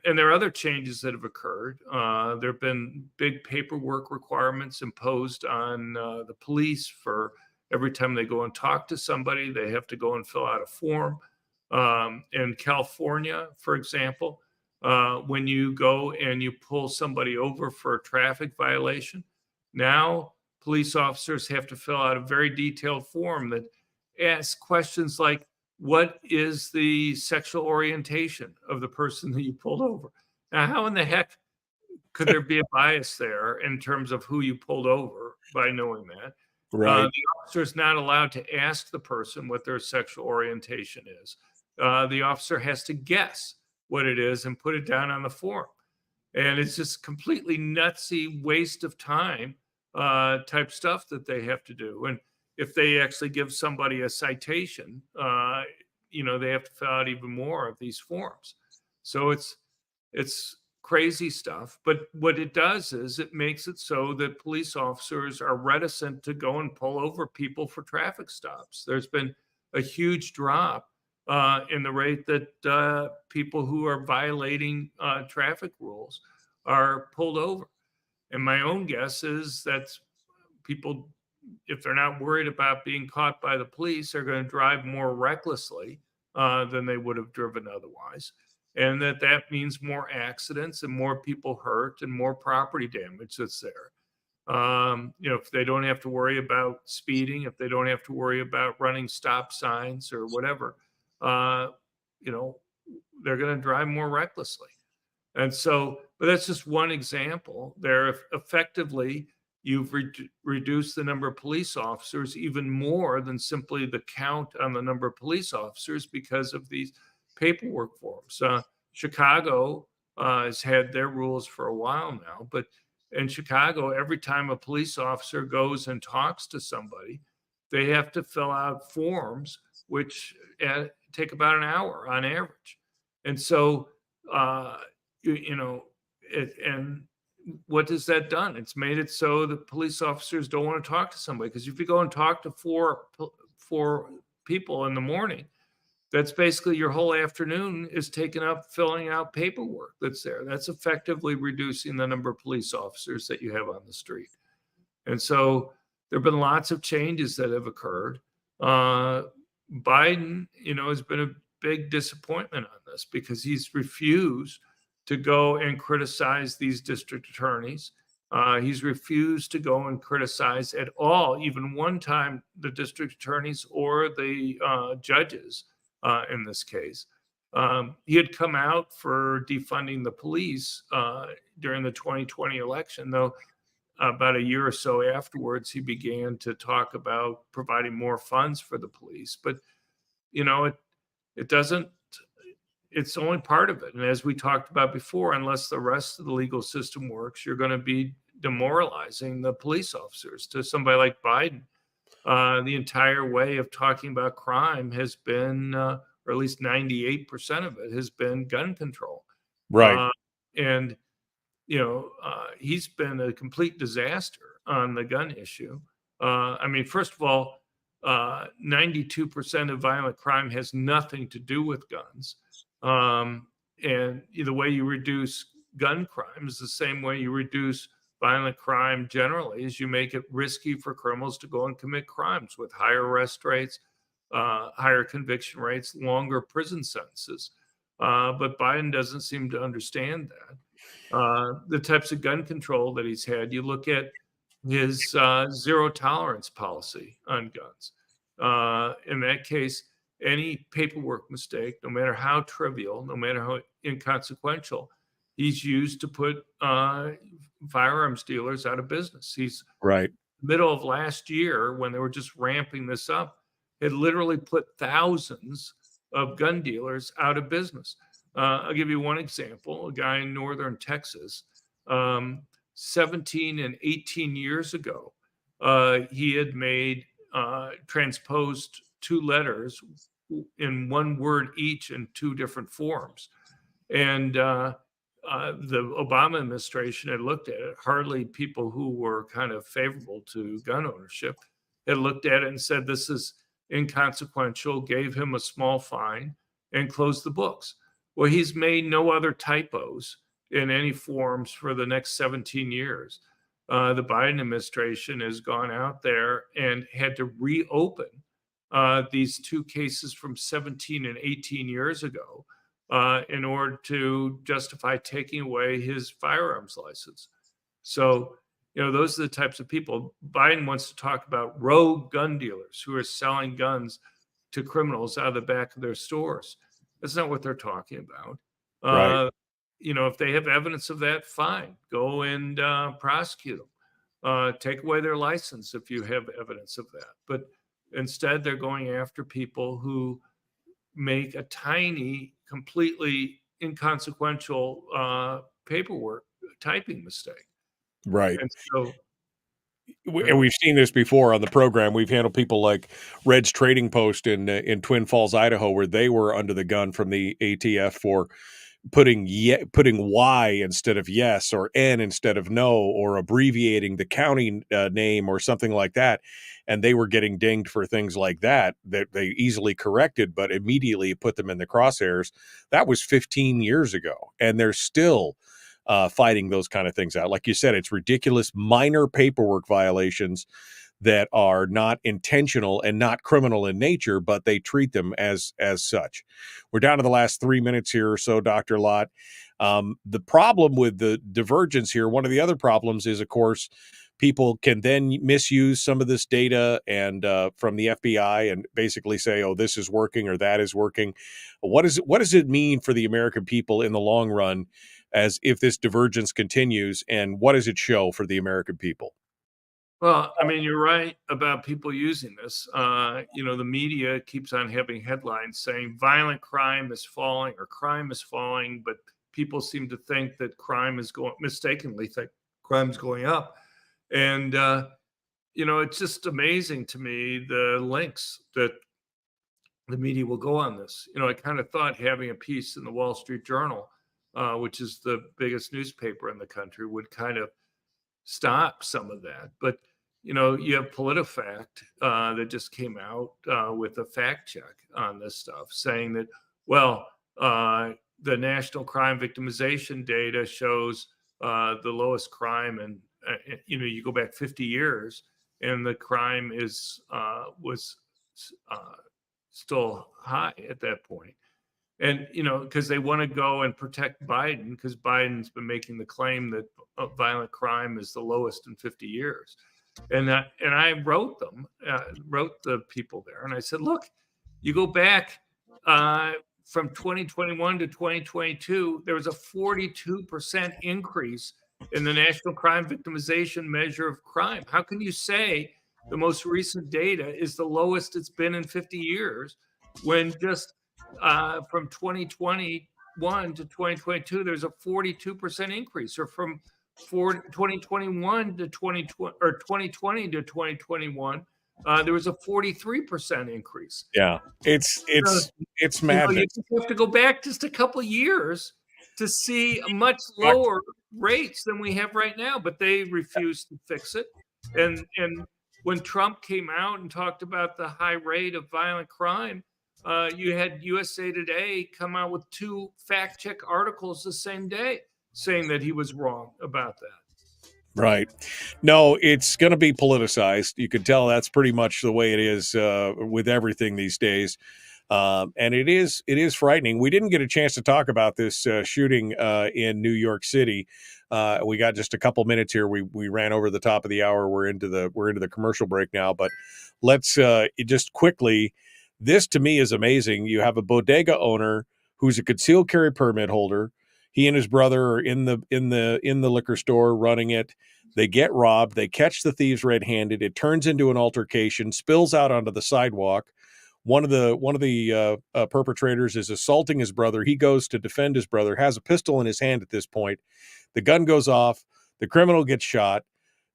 there are other changes that have occurred. There have been big paperwork requirements imposed on the police for every time they go and talk to somebody, they have to go and fill out a form. In California, for example, when you go and you pull somebody over for a traffic violation, now police officers have to fill out a very detailed form that asks questions like, what is the sexual orientation of the person that you pulled over? Now, how in the heck could there be a bias there in terms of who you pulled over by knowing that? Right. The officer is not allowed to ask the person what their sexual orientation is. The officer has to guess what it is and put it down on the form. And it's just completely nutsy waste of time type stuff that they have to do. And if they actually give somebody a citation, they have to fill out even more of these forms. So it's crazy stuff. But what it does is it makes it so that police officers are reticent to go and pull over people for traffic stops. There's been a huge drop in the rate that people who are violating traffic rules are pulled over. And my own guess is that people, if they're not worried about being caught by the police, are going to drive more recklessly than they would have driven otherwise. And that means more accidents and more people hurt and more property damage that's there. If they don't have to worry about speeding, if they don't have to worry about running stop signs or whatever, they're going to drive more recklessly. And so, but that's just one example. There, effectively, you've reduced the number of police officers even more than simply the count on the number of police officers because of these paperwork forms. Chicago has had their rules for a while now, but in Chicago, every time a police officer goes and talks to somebody, they have to fill out forms which take about an hour on average. And so, and what has that done? It's made it so that police officers don't want to talk to somebody, because if you go and talk to four people in the morning, that's basically your whole afternoon is taken up filling out paperwork that's there. That's effectively reducing the number of police officers that you have on the street. And so there have been lots of changes that have occurred. Biden, has been a big disappointment on this because he's refused to go and criticize these district attorneys. He's refused to go and criticize at all, even one time, the district attorneys or the judges in this case. He had come out for defunding the police during the 2020 election, though about a year or so afterwards, he began to talk about providing more funds for the police. But, it doesn't, it's only part of it. And as we talked about before, unless the rest of the legal system works, you're going to be demoralizing the police officers. To somebody like Biden, the entire way of talking about crime has been, or at least 98% of it has been gun control. Right. He's been a complete disaster on the gun issue. First of all, 92% of violent crime has nothing to do with guns. And the way you reduce gun crime is the same way you reduce violent crime generally, is you make it risky for criminals to go and commit crimes with higher arrest rates, higher conviction rates, longer prison sentences. But Biden doesn't seem to understand that. The types of gun control that he's had, you look at his zero tolerance policy on guns. In that case, any paperwork mistake, no matter how trivial, no matter how inconsequential, he's used to put firearms dealers out of business. He's right. Middle of last year, when they were just ramping this up, had literally put thousands of gun dealers out of business. I'll give you one example. A guy in northern Texas, 17 and 18 years ago, he had transposed two letters in one word each in two different forms. And the Obama administration had looked at it. Hardly people who were kind of favorable to gun ownership had looked at it and said, this is inconsequential, gave him a small fine, and closed the books. Well, he's made no other typos in any forms for the next 17 years. The Biden administration has gone out there and had to reopen these two cases from 17 and 18 years ago in order to justify taking away his firearms license. So, those are the types of people. Biden wants to talk about rogue gun dealers who are selling guns to criminals out of the back of their stores. That's not what they're talking about. Right. if they have evidence of that, fine, go and prosecute them. Take away their license if you have evidence of that. But instead, they're going after people who make a tiny, completely inconsequential paperwork typing mistake. Right. And so, And we've seen this before on the program. We've handled people like Red's Trading Post in Twin Falls, Idaho, where they were under the gun from the ATF for putting Y instead of yes, or N instead of no, or abbreviating the county name or something like that. And they were getting dinged for things like that they easily corrected, but immediately put them in the crosshairs. That was 15 years ago, and they're still fighting those kind of things out. Like you said, it's ridiculous, minor paperwork violations that are not intentional and not criminal in nature, but they treat them as such. We're down to the last 3 minutes here or so, Dr. Lott. The problem with the divergence here, one of the other problems is, of course, people can then misuse some of this data and from the FBI and basically say, oh, this is working or that is working. What does it mean for the American people in the long run as if this divergence continues, and what does it show for the American people? well, I mean, you're right about people using this. The media keeps on having headlines saying violent crime is falling or crime is falling, but people seem to think that mistakenly think crime's going up. And, it's just amazing to me the lengths that the media will go on this. I kind of thought having a piece in the Wall Street Journal, which is the biggest newspaper in the country, would kind of stop some of that. But, you have PolitiFact that just came out with a fact check on this stuff, saying that, well, the national crime victimization data shows the lowest crime, and you go back 50 years, and the crime was still high at that point. And because they want to go and protect Biden, because Biden's been making the claim that violent crime is the lowest in 50 years. And I wrote the people there, and I said, look, you go back from 2021 to 2022, there was a 42% increase in the national crime victimization measure of crime. How can you say the most recent data is the lowest it's been in 50 years when just from 2021 to 2022, there's a 42% increase, or from 2021 to 2020 or 2020 to 2021, there was a 43% increase. Yeah, it's madness. You have to go back just a couple of years to see much lower rates than we have right now, but they refuse to fix it. And when Trump came out and talked about the high rate of violent crime, you had USA Today come out with 2 fact check articles the same day saying that he was wrong about that. Right. No, it's going to be politicized. You can tell that's pretty much the way it is with everything these days. And it is frightening. We didn't get a chance to talk about this shooting in New York City. We got just a couple minutes here. We ran over the top of the hour. We're into the commercial break now, but let's just quickly. This to me is amazing. You have a bodega owner who's a concealed carry permit holder. He and his brother are in the liquor store running it. They get robbed. They catch the thieves red-handed. It turns into an altercation, spills out onto the sidewalk. One of the perpetrators is assaulting his brother. He goes to defend his brother, has a pistol in his hand at this point. The gun goes off. The criminal gets shot.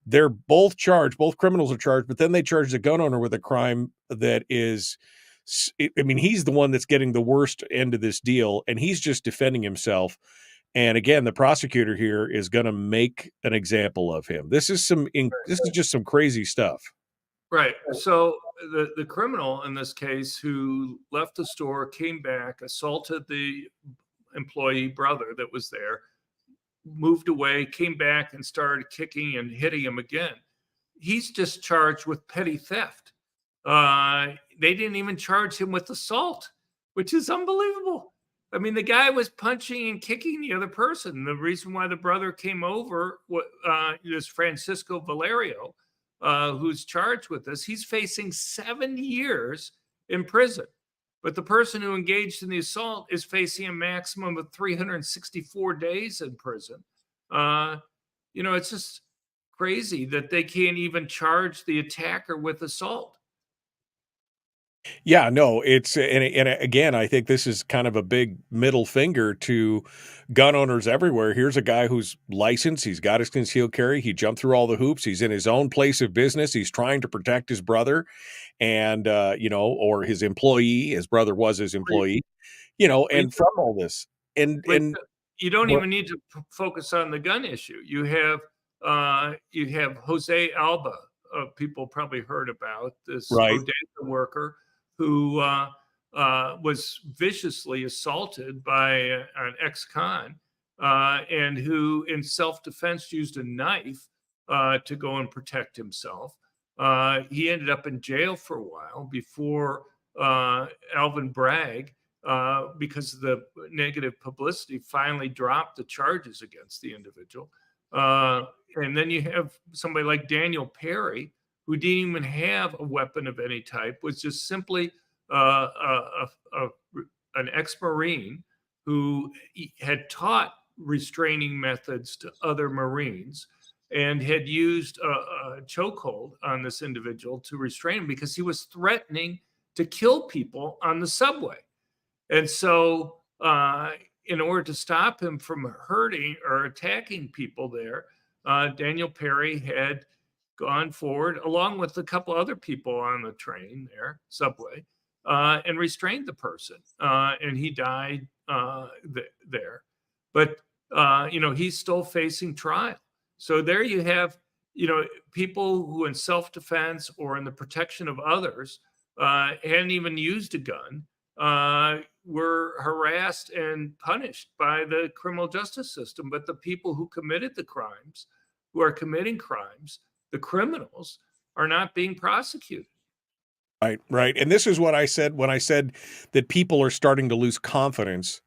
They're both charged. Both criminals are charged, but then they charge the gun owner with a crime that is, I mean, he's the one that's getting the worst end of this deal, and he's just defending himself. And again, the prosecutor here is going to make an example of him. This is just some crazy stuff. Right. So the criminal in this case, who left the store, came back, assaulted the employee brother that was there, moved away, came back and started kicking and hitting him again. He's just charged with petty theft. They didn't even charge him with assault, which is unbelievable. I mean, the guy was punching and kicking the other person. The reason why the brother came over is Francisco Valerio, who's charged with this. He's facing 7 years in prison. But the person who engaged in the assault is facing a maximum of 364 days in prison. It's just crazy that they can't even charge the attacker with assault. Yeah, no, it's and again, I think this is kind of a big middle finger to gun owners everywhere. Here's a guy who's licensed, he's got his concealed carry, he jumped through all the hoops, he's in his own place of business, he's trying to protect his brother and or his employee. His brother was his employee, and from all this. And you don't even need to focus on the gun issue. You have Jose Alba, people probably heard about this Right. bodega worker who was viciously assaulted by an ex-con and who in self-defense used a knife to go and protect himself. He ended up in jail for a while before Alvin Bragg, because of the negative publicity, finally dropped the charges against the individual. And then you have somebody like Daniel Perry, who didn't even have a weapon of any type, was just simply an ex-Marine who had taught restraining methods to other Marines and had used a chokehold on this individual to restrain him because he was threatening to kill people on the subway. And so in order to stop him from hurting or attacking people there, Daniel Perry had gone forward, along with a couple other people on the train there, subway, and restrained the person. And he died there. But, he's still facing trial. So there you have, people who in self-defense or in the protection of others hadn't even used a gun, were harassed and punished by the criminal justice system. But the people who committed the crimes, who are committing crimes, the criminals, are not being prosecuted. Right. And this is what I said when I said that people are starting to lose confidence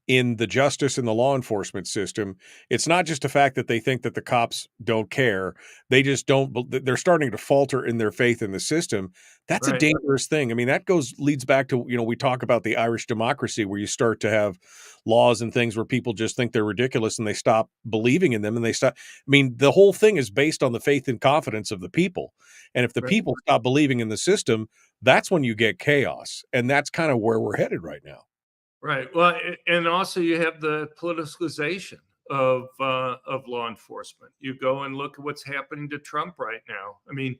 in the justice and the law enforcement system. It's not just a fact that they think that the cops don't care. They just don't. They're starting to falter in their faith in the system. That's a dangerous thing. I mean, that leads back to, we talk about the Irish democracy, where you start to have laws and things where people just think they're ridiculous and they stop believing in them and they stop. I mean, the whole thing is based on the faith and confidence of the people. And if the people stop believing in the system, that's when you get chaos. And that's kind of where we're headed right now. Right. Well, and also you have the politicization of law enforcement. You go and look at what's happening to Trump right now. I mean,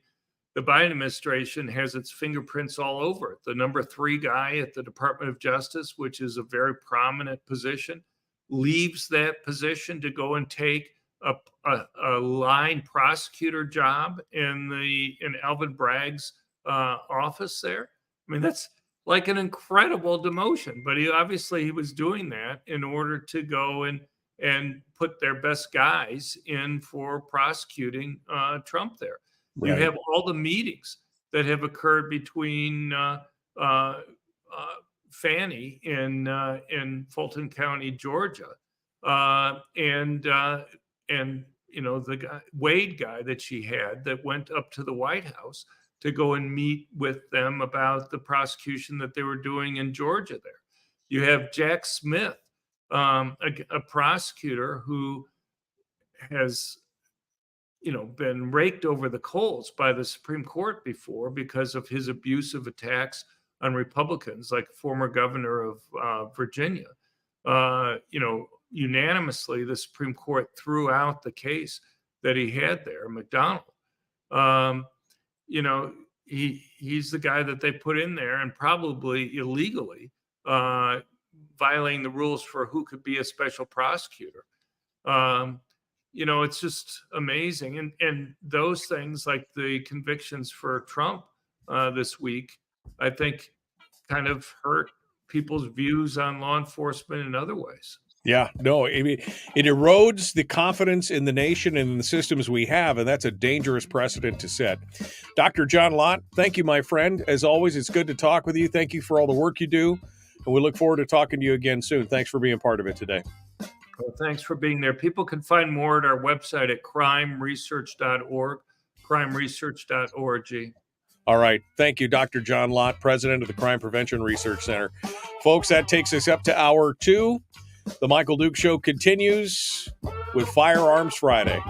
the Biden administration has its fingerprints all over it. The number 3 guy at the Department of Justice, which is a very prominent position, leaves that position to go and take a line prosecutor job in Alvin Bragg's office there. I mean, that's like an incredible demotion, but he was doing that in order to go and put their best guys in for prosecuting Trump there. Right. You have all the meetings that have occurred between Fannie in Fulton County, Georgia, and the guy, Wade guy that she had that went up to the White House to go and meet with them about the prosecution that they were doing in Georgia there. You have Jack Smith, a prosecutor who has, been raked over the coals by the Supreme Court before because of his abusive attacks on Republicans, like former governor of Virginia. Unanimously, the Supreme Court threw out the case that he had there, McDonald. He's the guy that they put in there, and probably illegally violating the rules for who could be a special prosecutor. It's just amazing. And those things, like the convictions for Trump this week, I think kind of hurt people's views on law enforcement in other ways. Yeah, no, I mean, it erodes the confidence in the nation and in the systems we have, and that's a dangerous precedent to set. Dr. John Lott, thank you, my friend. As always, it's good to talk with you. Thank you for all the work you do, and we look forward to talking to you again soon. Thanks for being part of it today. Well, thanks for being there. People can find more at our website at crimeresearch.org, crimeresearch.org. All right. Thank you, Dr. John Lott, President of the Crime Prevention Research Center. Folks, that takes us up to hour 2. The Michael Duke Show continues with Firearms Friday.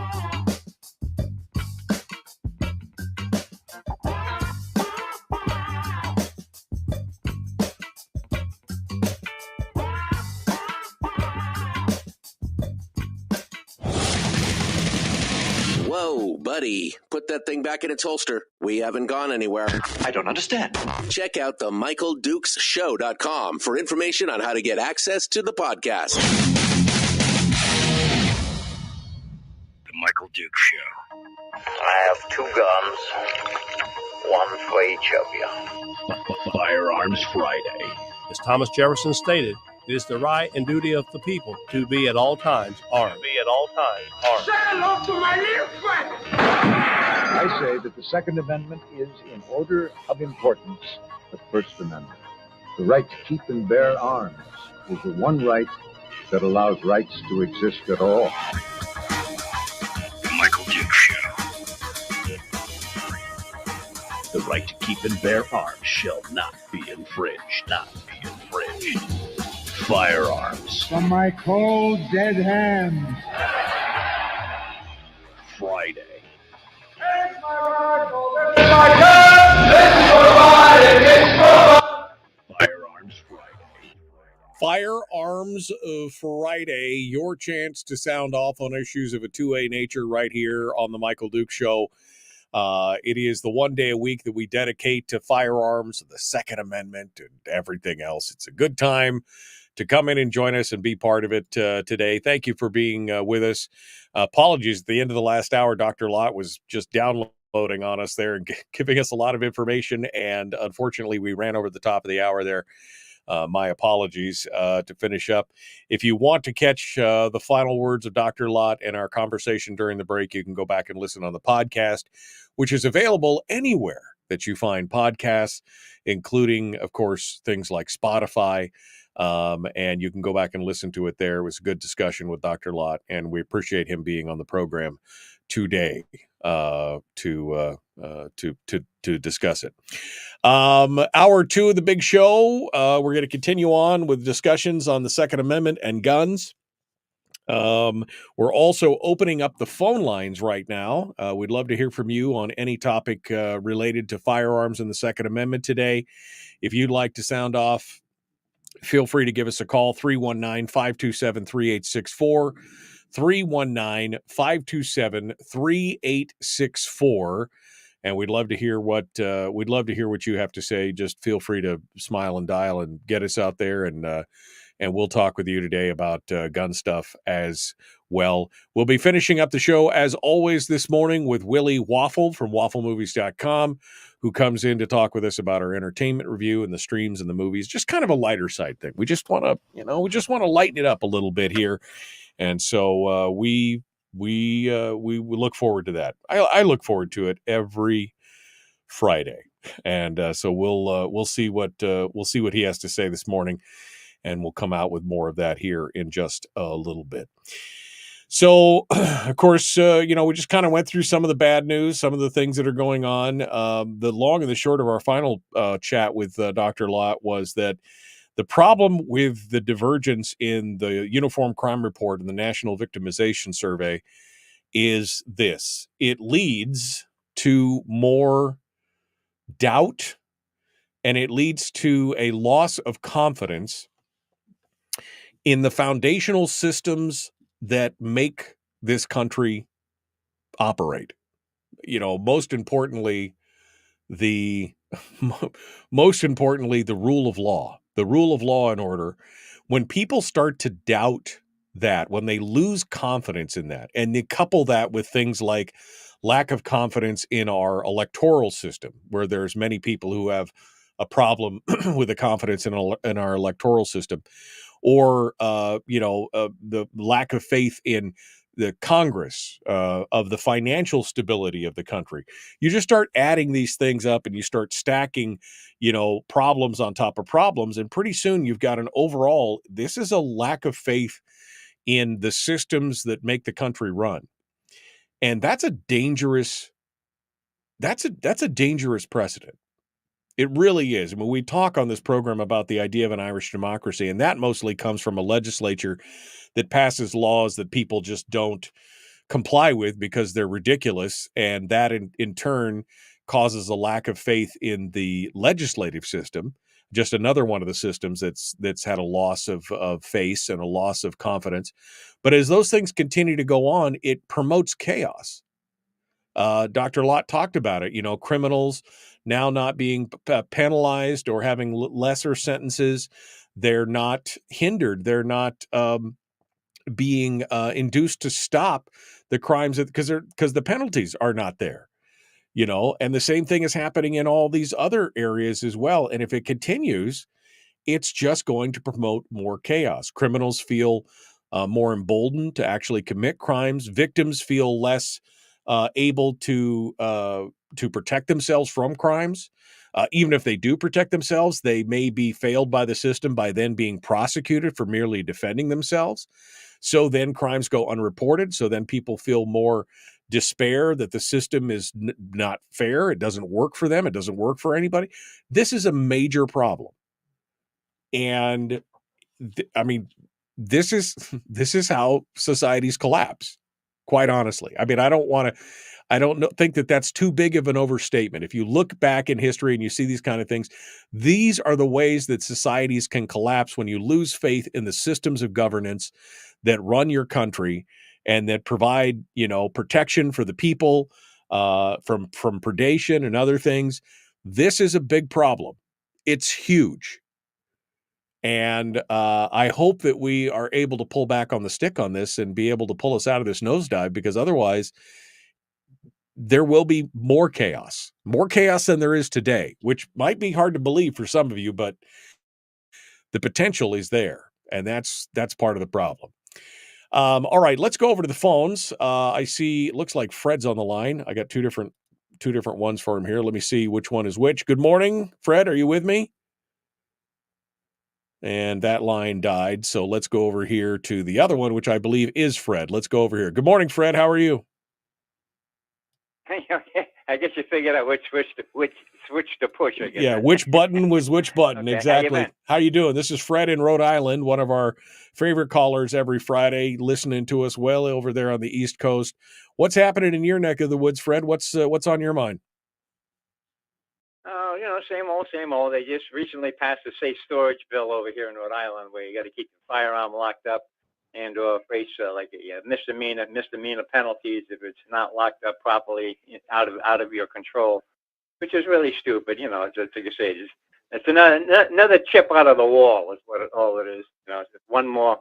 Whoa, buddy. Put that thing back in its holster. We haven't gone anywhere. I don't understand. Check out the MichaelDukesShow.com for information on how to get access to the podcast. The Michael Duke Show. I have 2 guns, one for each of you. Firearms Friday. As Thomas Jefferson stated, it is the right and duty of the people to be at all times armed. Say hello to my little friend. I say that the Second Amendment is, in order of importance, the First Amendment. The right to keep and bear arms is the one right that allows rights to exist at all. The Michael Duke Show. The right to keep and bear arms shall not be infringed. Firearms. From my cold, dead hands. Friday. Take my rifle, this is my gun. This is for fighting, it's for fun. Firearms Friday. Firearms Friday, your chance to sound off on issues of a 2A nature right here on the Michael Duke Show. It is the one day a week that we dedicate to firearms, the Second Amendment, and everything else. It's a good time to come in and join us and be part of it today. Thank you for being with us. Apologies, at the end of the last hour, Dr. Lott was just downloading on us there and giving us a lot of information, and unfortunately, we ran over the top of the hour there. My apologies to finish up. If you want to catch the final words of Dr. Lott and our conversation during the break, you can go back and listen on the podcast, which is available anywhere that you find podcasts, including, of course, things like Spotify. And you can go back and listen to it there. It was a good discussion with Dr. Lott, and we appreciate him being on the program today to discuss it. Hour 2 of the big show. We're going to continue on with discussions on the Second Amendment and guns. We're also opening up the phone lines right now. We'd love to hear from you on any topic related to firearms and the Second Amendment today. If you'd like to sound off, feel free to give us a call, 319-527-3864, 319-527-3864. And we'd love to hear what you have to say. Just feel free to smile and dial and get us out there, and we'll talk with you today about gun stuff as well. We'll be finishing up the show, as always, this morning with Willie Waffle from wafflemovies.com, who comes in to talk with us about our entertainment review and the streams and the movies. Just kind of a lighter side thing. We just want to lighten it up a little bit here, and so we look forward to that. I look forward to it every Friday, and so we'll see what he has to say this morning, and we'll come out with more of that here in just a little bit. So, of course, we just kind of went through some of the bad news, some of the things that are going on. The long and the short of our final chat with Dr. Lott was that the problem with the divergence in the Uniform Crime Report and the National Victimization Survey is this: it leads to more doubt, and it leads to a loss of confidence in the foundational systems that make this country operate. Most importantly, the rule of law and order. When people start to doubt that, when they lose confidence in that, and they couple that with things like lack of confidence in our electoral system, where there's many people who have a problem with the confidence in our electoral system, or the lack of faith in the Congress, of the financial stability of the country. You just start adding these things up, and you start stacking, problems on top of problems, and pretty soon you've got an overall, this is a lack of faith in the systems that make the country run. And that's a dangerous that's a dangerous precedent. It really is. I mean, we talk on this program about the idea of an Irish democracy, and that mostly comes from a legislature that passes laws that people just don't comply with because they're ridiculous, and that in turn causes a lack of faith in the legislative system. Just another one of the systems that's had a loss of face and a loss of confidence. But as those things continue to go on, it promotes chaos. Dr. Lott talked about it. Criminals now not being penalized or having lesser sentences. They're not hindered. They're not being induced to stop the crimes because the penalties are not there. And the same thing is happening in all these other areas as well. And if it continues, it's just going to promote more chaos. Criminals feel more emboldened to actually commit crimes. Victims feel less able to protect themselves from crimes. Even if they do protect themselves, they may be failed by the system by then being prosecuted for merely defending themselves. So then crimes go unreported. So then people feel more despair that the system is not fair. It doesn't work for them. It doesn't work for anybody. This is a major problem. And this is how societies collapse, quite honestly. I mean, I don't think that that's too big of an overstatement. If you look back in history and you see these kind of things, these are the ways that societies can collapse when you lose faith in the systems of governance that run your country and that provide, protection for the people from predation and other things. This is a big problem. It's huge. And I hope that we are able to pull back on the stick on this and be able to pull us out of this nosedive, because otherwise there will be more chaos than there is today, which might be hard to believe for some of you, but the potential is there. And that's part of the problem. All right, let's go over to the phones. I see, it looks like Fred's on the line. I got two different ones for him here. Let me see which one is which. Good morning, Fred. Are you with me? And that line died. So let's go over here to the other one, which I believe is Fred. Let's go over here. Good morning, Fred. How are you? I guess you figured out which switch to push. I guess. Yeah, which button was which button. Okay, exactly. How you doing? This is Fred in Rhode Island, one of our favorite callers every Friday, listening to us well over there on the East Coast. What's happening in your neck of the woods, Fred? What's on your mind? Oh, same old. They just recently passed a safe storage bill over here in Rhode Island, where you got to keep the firearm locked up and or face misdemeanor penalties if it's not locked up properly, out of your control, which is really stupid. It's like you say, it's another chip out of the wall is what all it is. It's just one more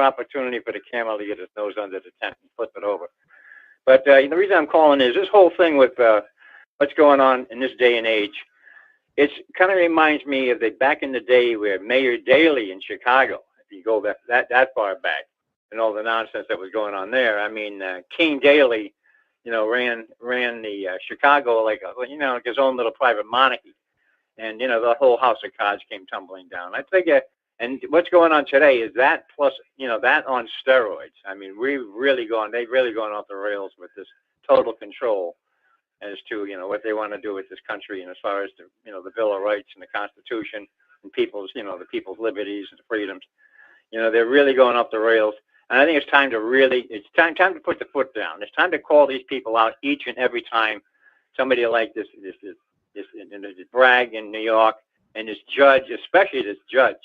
opportunity for the camel to get his nose under the tent and flip it over. But the reason I'm calling is this whole thing with what's going on in this day and age. It kind of reminds me of back in the day where Mayor Daley in Chicago, if you go that far back, and all the nonsense that was going on there. I mean, King Daley, ran the Chicago like his own little private monarchy, and the whole house of cards came tumbling down. I think, and what's going on today is that plus that on steroids. I mean, they've really gone off the rails with this total control as to what they want to do with this country, and as far as the Bill of Rights and the Constitution and people's the people's liberties and freedoms. They're really going off the rails. And I think it's time to put the foot down. It's time to call these people out each and every time somebody like this Bragg in New York, and this judge, especially this judge,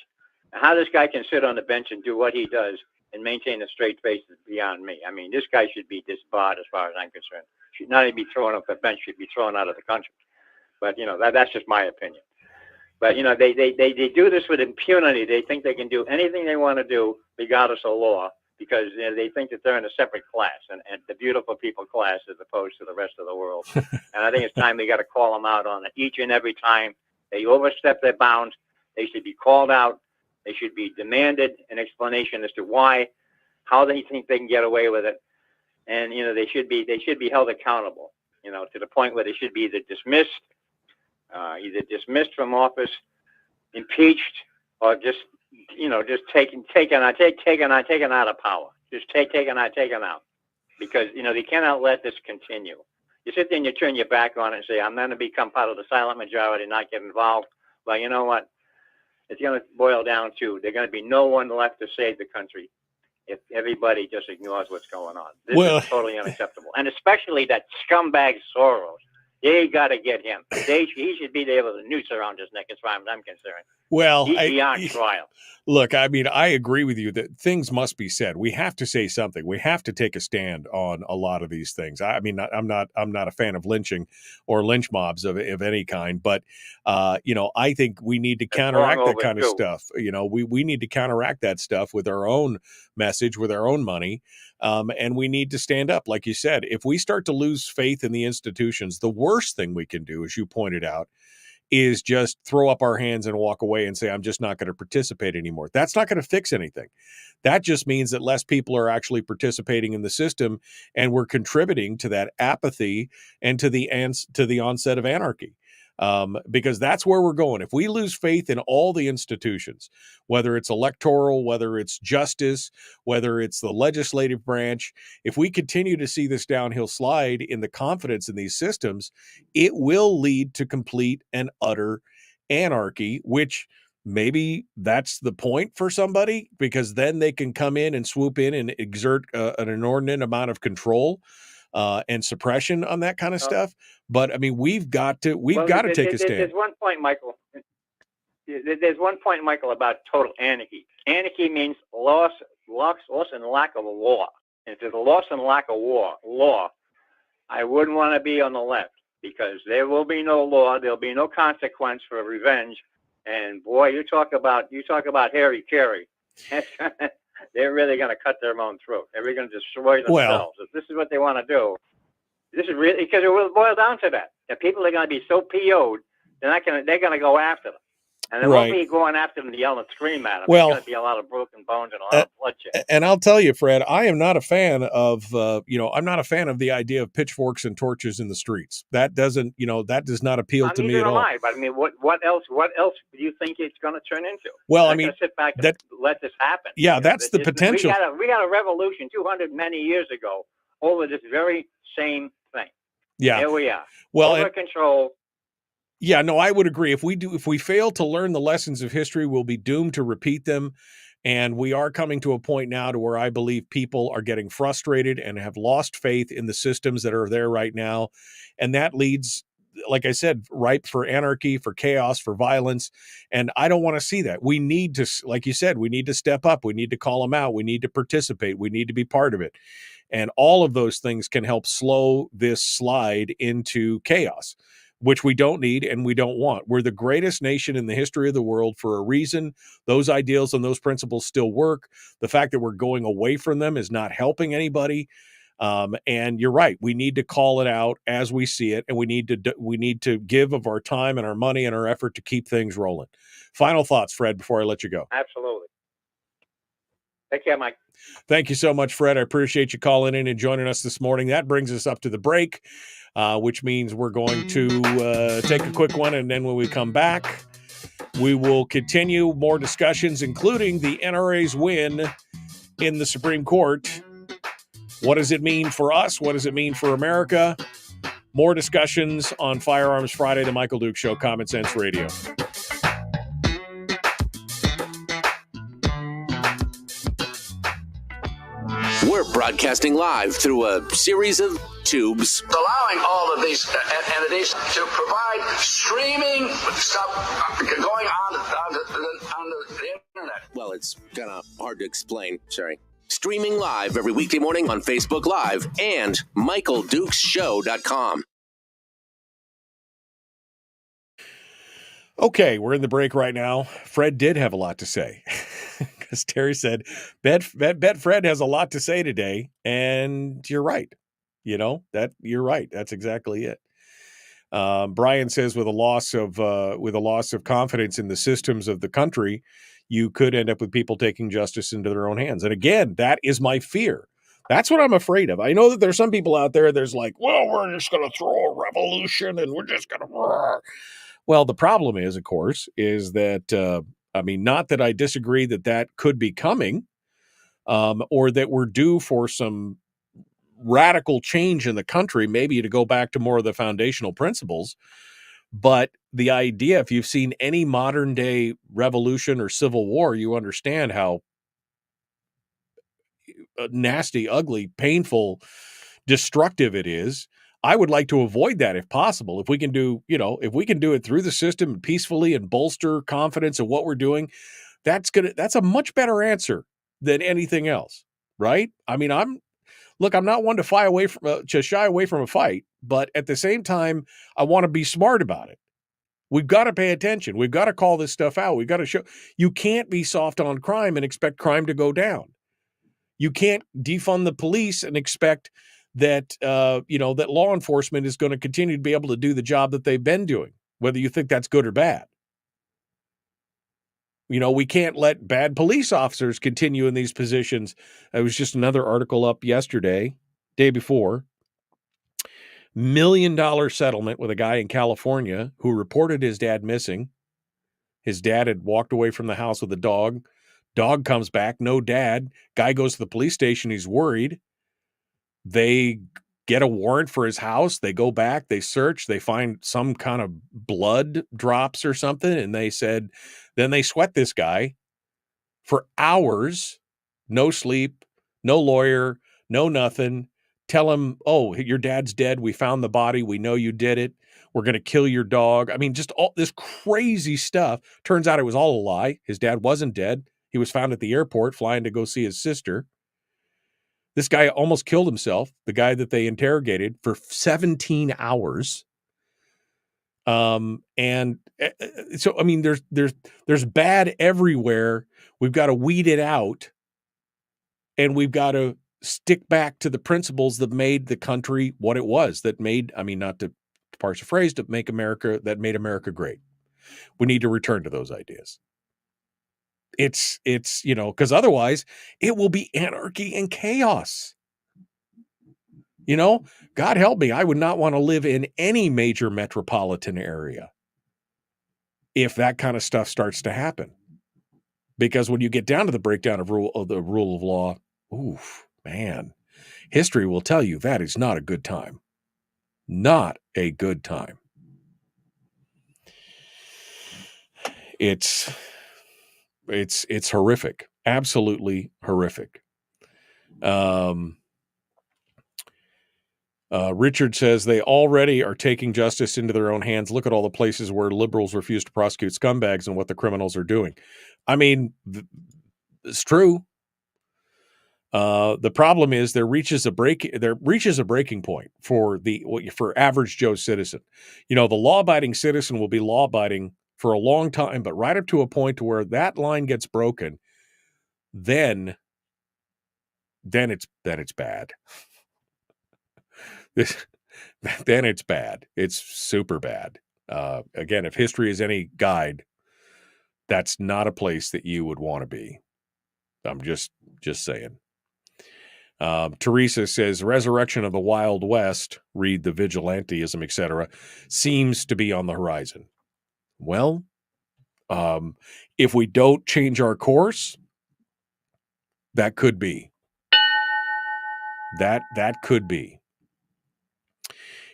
how this guy can sit on the bench and do what he does and maintain a straight face is beyond me. I mean, this guy should be disbarred as far as I'm concerned. Should not even be thrown off the bench, should be thrown out of the country. But that's just my opinion. But they do this with impunity. They think they can do anything they want to do regardless of law, because they think that they're in a separate class, and the beautiful people class, as opposed to the rest of the world. And I think it's time we got to call them out on it each and every time they overstep their bounds. They should be called out. They should be demanded an explanation as to how they think they can get away with it, and they should be held accountable. To the point where they should be either dismissed from office, impeached, or just taken out of power. Just taken out, because they cannot let this continue. You sit there and you turn your back on it and say, I'm going to become part of the silent majority, not get involved. Well, you know what? It's going to boil down to there's going to be no one left to save the country if everybody just ignores what's going on. This is totally unacceptable. And especially that scumbag Soros. They got to get him. He should be able to noose around his neck as far as I'm concerned. Well, he's beyond trial. Look, I mean, I agree with you that things must be said. We have to say something. We have to take a stand on a lot of these things. I mean, I'm not a fan of lynching or lynch mobs of any kind, but I think we need to counteract that kind of stuff. We need to counteract that stuff with our own message, with our own money. And we need to stand up. Like you said, if we start to lose faith in the institutions, the worst thing we can do, as you pointed out, is just throw up our hands and walk away and say, I'm just not going to participate anymore. That's not going to fix anything. That just means that less people are actually participating in the system, and we're contributing to that apathy and to the onset of anarchy. Because that's where we're going. If we lose faith in all the institutions, whether it's electoral, whether it's justice, whether it's the legislative branch, if we continue to see this downhill slide in the confidence in these systems, it will lead to complete and utter anarchy, which maybe that's the point for somebody, because then they can come in and swoop in and exert an inordinate amount of control and suppression on that kind of stuff. But I mean, we've got to take a stand. There's one point, Michael. There's one point, Michael, about total anarchy. Anarchy means loss and lack of a law. And if there's a loss and lack of law, I wouldn't want to be on the left, because there will be no law. There'll be no consequence for revenge. And boy, you talk about hairy carry. They're really going to cut their own throat. They're really going to destroy themselves. If this is what they want to do, this is really, because it will boil down to that. The people are going to be so PO'd, they're going to go after them. And they won't be going after them to yell and scream at them. Well, there's going to be a lot of broken bones and a lot of bloodshed. And I'll tell you, Fred, I am not a fan of, I'm not a fan of the idea of pitchforks and torches in the streets. That does not appeal to me at all. But I mean, what else do you think it's going to turn into? Well, I mean, sit back and let this happen. Yeah, that's the potential. We got a revolution 200 many years ago over this very same thing. Yeah. Here we are. Well, over control. Yeah, no, I would agree. If we fail to learn the lessons of history, we'll be doomed to repeat them. And we are coming to a point now to where I believe people are getting frustrated and have lost faith in the systems that are there right now. And that leads, like I said, ripe for anarchy, for chaos, for violence. And I don't want to see that. We need to, like you said, we need to step up. We need to call them out. We need to participate. We need to be part of it. And all of those things can help slow this slide into chaos, which we don't need and we don't want. We're the greatest nation in the history of the world for a reason. Those ideals and those principles still work. The fact that we're going away from them is not helping anybody. And you're right. We need to call it out as we see it, and we need to give of our time and our money and our effort to keep things rolling. Final thoughts, Fred, before I let you go. Absolutely. Take care, Mike. Thank you so much, Fred. I appreciate you calling in and joining us this morning. That brings us up to the break, which means we're going to take a quick one. And then when we come back, we will continue more discussions, including the NRA's win in the Supreme Court. What does it mean for us? What does it mean for America? More discussions on Firearms Friday, the Michael Duke Show, Common Sense Radio. We're broadcasting live through a series of tubes. Allowing all of these entities to provide streaming stuff going on the internet. Well, it's kind of hard to explain. Sorry. Streaming live every weekday morning on Facebook Live and MichaelDukesShow.com. Okay, we're in the break right now. Fred did have a lot to say. Because Terry said, bet Fred has a lot to say today. And you're right. You're right. That's exactly it. Brian says with a loss of confidence in the systems of the country, you could end up with people taking justice into their own hands. And again, that is my fear. That's what I'm afraid of. I know that there's some people out there that's like, well, we're just going to throw a revolution and we're just going to. Well, the problem is, of course, is that, not that I disagree that could be coming, or that we're due for some radical change in the country, maybe to go back to more of the foundational principles. But the idea, if you've seen any modern day revolution or civil war, you understand how nasty, ugly, painful, destructive it is. I would like to avoid that if possible. If we can do, if we can do it through the system peacefully and bolster confidence in what we're doing, that's a much better answer than anything else, right? I mean, I'm not one to shy away from a fight, but at the same time, I want to be smart about it. We've got to pay attention. We've got to call this stuff out. We've got to show you can't be soft on crime and expect crime to go down. You can't defund the police and expect that, that law enforcement is going to continue to be able to do the job that they've been doing, whether you think that's good or bad. We can't let bad police officers continue in these positions. There was just another article up yesterday, day before. $1 million settlement with a guy in California who reported his dad missing. His dad had walked away from the house with a dog. Dog comes back, no dad. Guy goes to the police station. He's worried. They get a warrant for his house. They go back, they search, they find some kind of blood drops or something. And then they sweat this guy for hours, no sleep, no lawyer, no nothing. Tell him, oh, your dad's dead. We found the body. We know you did it. We're going to kill your dog. I mean, just all this crazy stuff. Turns out it was all a lie. His dad wasn't dead. He was found at the airport flying to go see his sister. This guy almost killed himself, the guy that they interrogated for 17 hours. And so, I mean, there's bad everywhere. We've got to weed it out, and we've got to stick back to the principles that made the country what it was, that made, I mean, not to parse a phrase, that made America great. We need to return to those ideas. It's because otherwise it will be anarchy and chaos. God help me, I would not want to live in any major metropolitan area if that kind of stuff starts to happen. Because when you get down to the breakdown of the rule of law, oof, man, history will tell you that is not a good time. Not a good time. It's horrific. Absolutely horrific. Richard says they already are taking justice into their own hands. Look at all the places where liberals refuse to prosecute scumbags and what the criminals are doing. I mean, it's true. The problem is there reaches a breaking point for average Joe citizen. The law-abiding citizen will be law-abiding for a long time, but right up to a point to where that line gets broken, then it's bad. Then it's bad. It's super bad. Again, if history is any guide, that's not a place that you would want to be. I'm just saying. Teresa says, resurrection of the Wild West, read the vigilantism, etc., seems to be on the horizon. Well, if we don't change our course, that could be. That could be.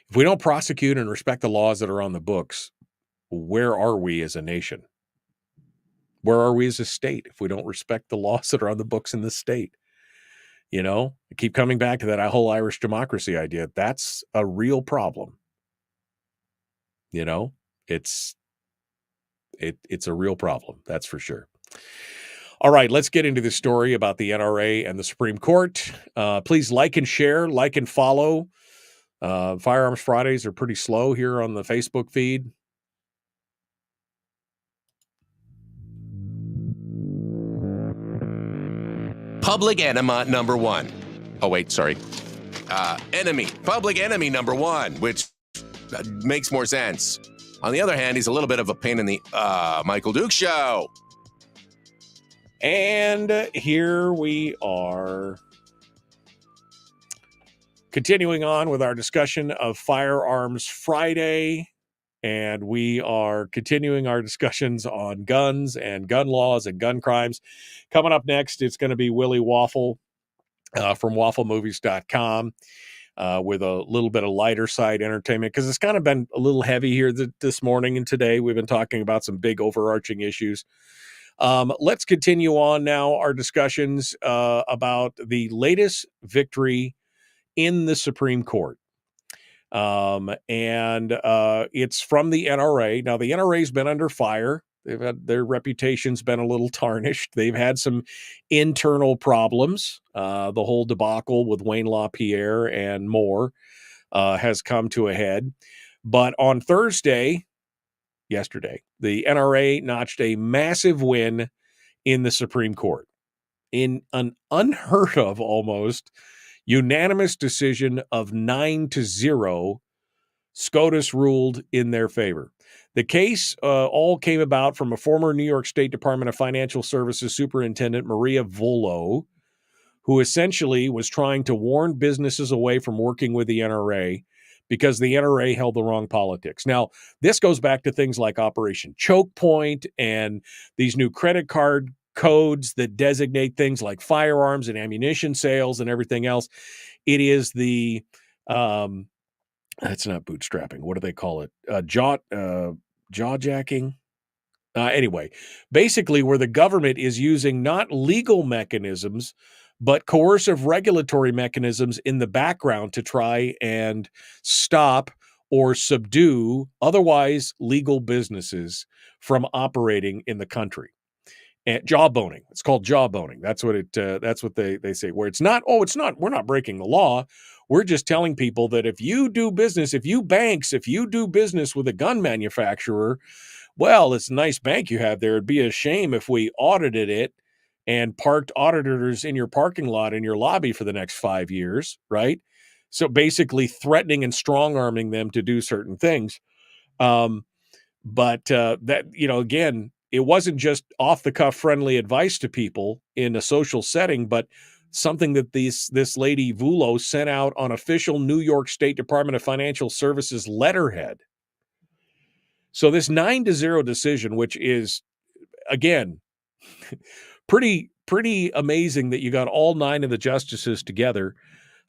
If we don't prosecute and respect the laws that are on the books, where are we as a nation? Where are we as a state if we don't respect the laws that are on the books in the state? I keep coming back to that whole Irish democracy idea. That's a real problem. It's a real problem. That's for sure. All right, let's get into the story about the NRA and the Supreme Court. Please like and share, like and follow. Firearms Fridays are pretty slow here on the Facebook feed. Public enema number one. Oh, wait, sorry. Public enemy number one, which makes more sense. On the other hand, he's a little bit of a pain in the Michael Duke Show. And here we are, continuing on with our discussion of Firearms Friday. And we are continuing our discussions on guns and gun laws and gun crimes. Coming up next, it's going to be Willie Waffle. from wafflemovies.com. With a little bit of lighter side entertainment, because it's kind of been a little heavy here this morning and today. We've been talking about some big overarching issues. Let's continue on now our discussions about the latest victory in the Supreme Court. And it's from the NRA. Now, the NRA's been under fire. Their reputation's been a little tarnished. They've had some internal problems. The whole debacle with Wayne LaPierre and more has come to a head. But on yesterday, the NRA notched a massive win in the Supreme Court in an unheard of, almost unanimous decision of 9-0. SCOTUS ruled in their favor. The case all came about from a former New York State Department of Financial Services Superintendent, Maria Vullo, who essentially was trying to warn businesses away from working with the NRA because the NRA held the wrong politics. Now, this goes back to things like Operation Choke Point and these new credit card codes that designate things like firearms and ammunition sales and everything else. It is the it's not bootstrapping. What do they call it? Jaw jacking. Anyway, basically where the government is using not legal mechanisms, but coercive regulatory mechanisms in the background to try and stop or subdue otherwise legal businesses from operating in the country. And jawboning. It's called jawboning. That's what they say. Where it's not, we're not breaking the law. We're just telling people that if you do business with a gun manufacturer, well, it's a nice bank you have there. It'd be a shame if we audited it and parked auditors in your parking lot in your lobby for the next 5 years, right? So basically threatening and strong-arming them to do certain things. But that, again, it wasn't just off-the-cuff friendly advice to people in a social setting, but something that this lady Vullo sent out on official New York State Department of Financial Services letterhead. So this 9-0 decision, which is, again, pretty amazing that you got all 9 of the justices together,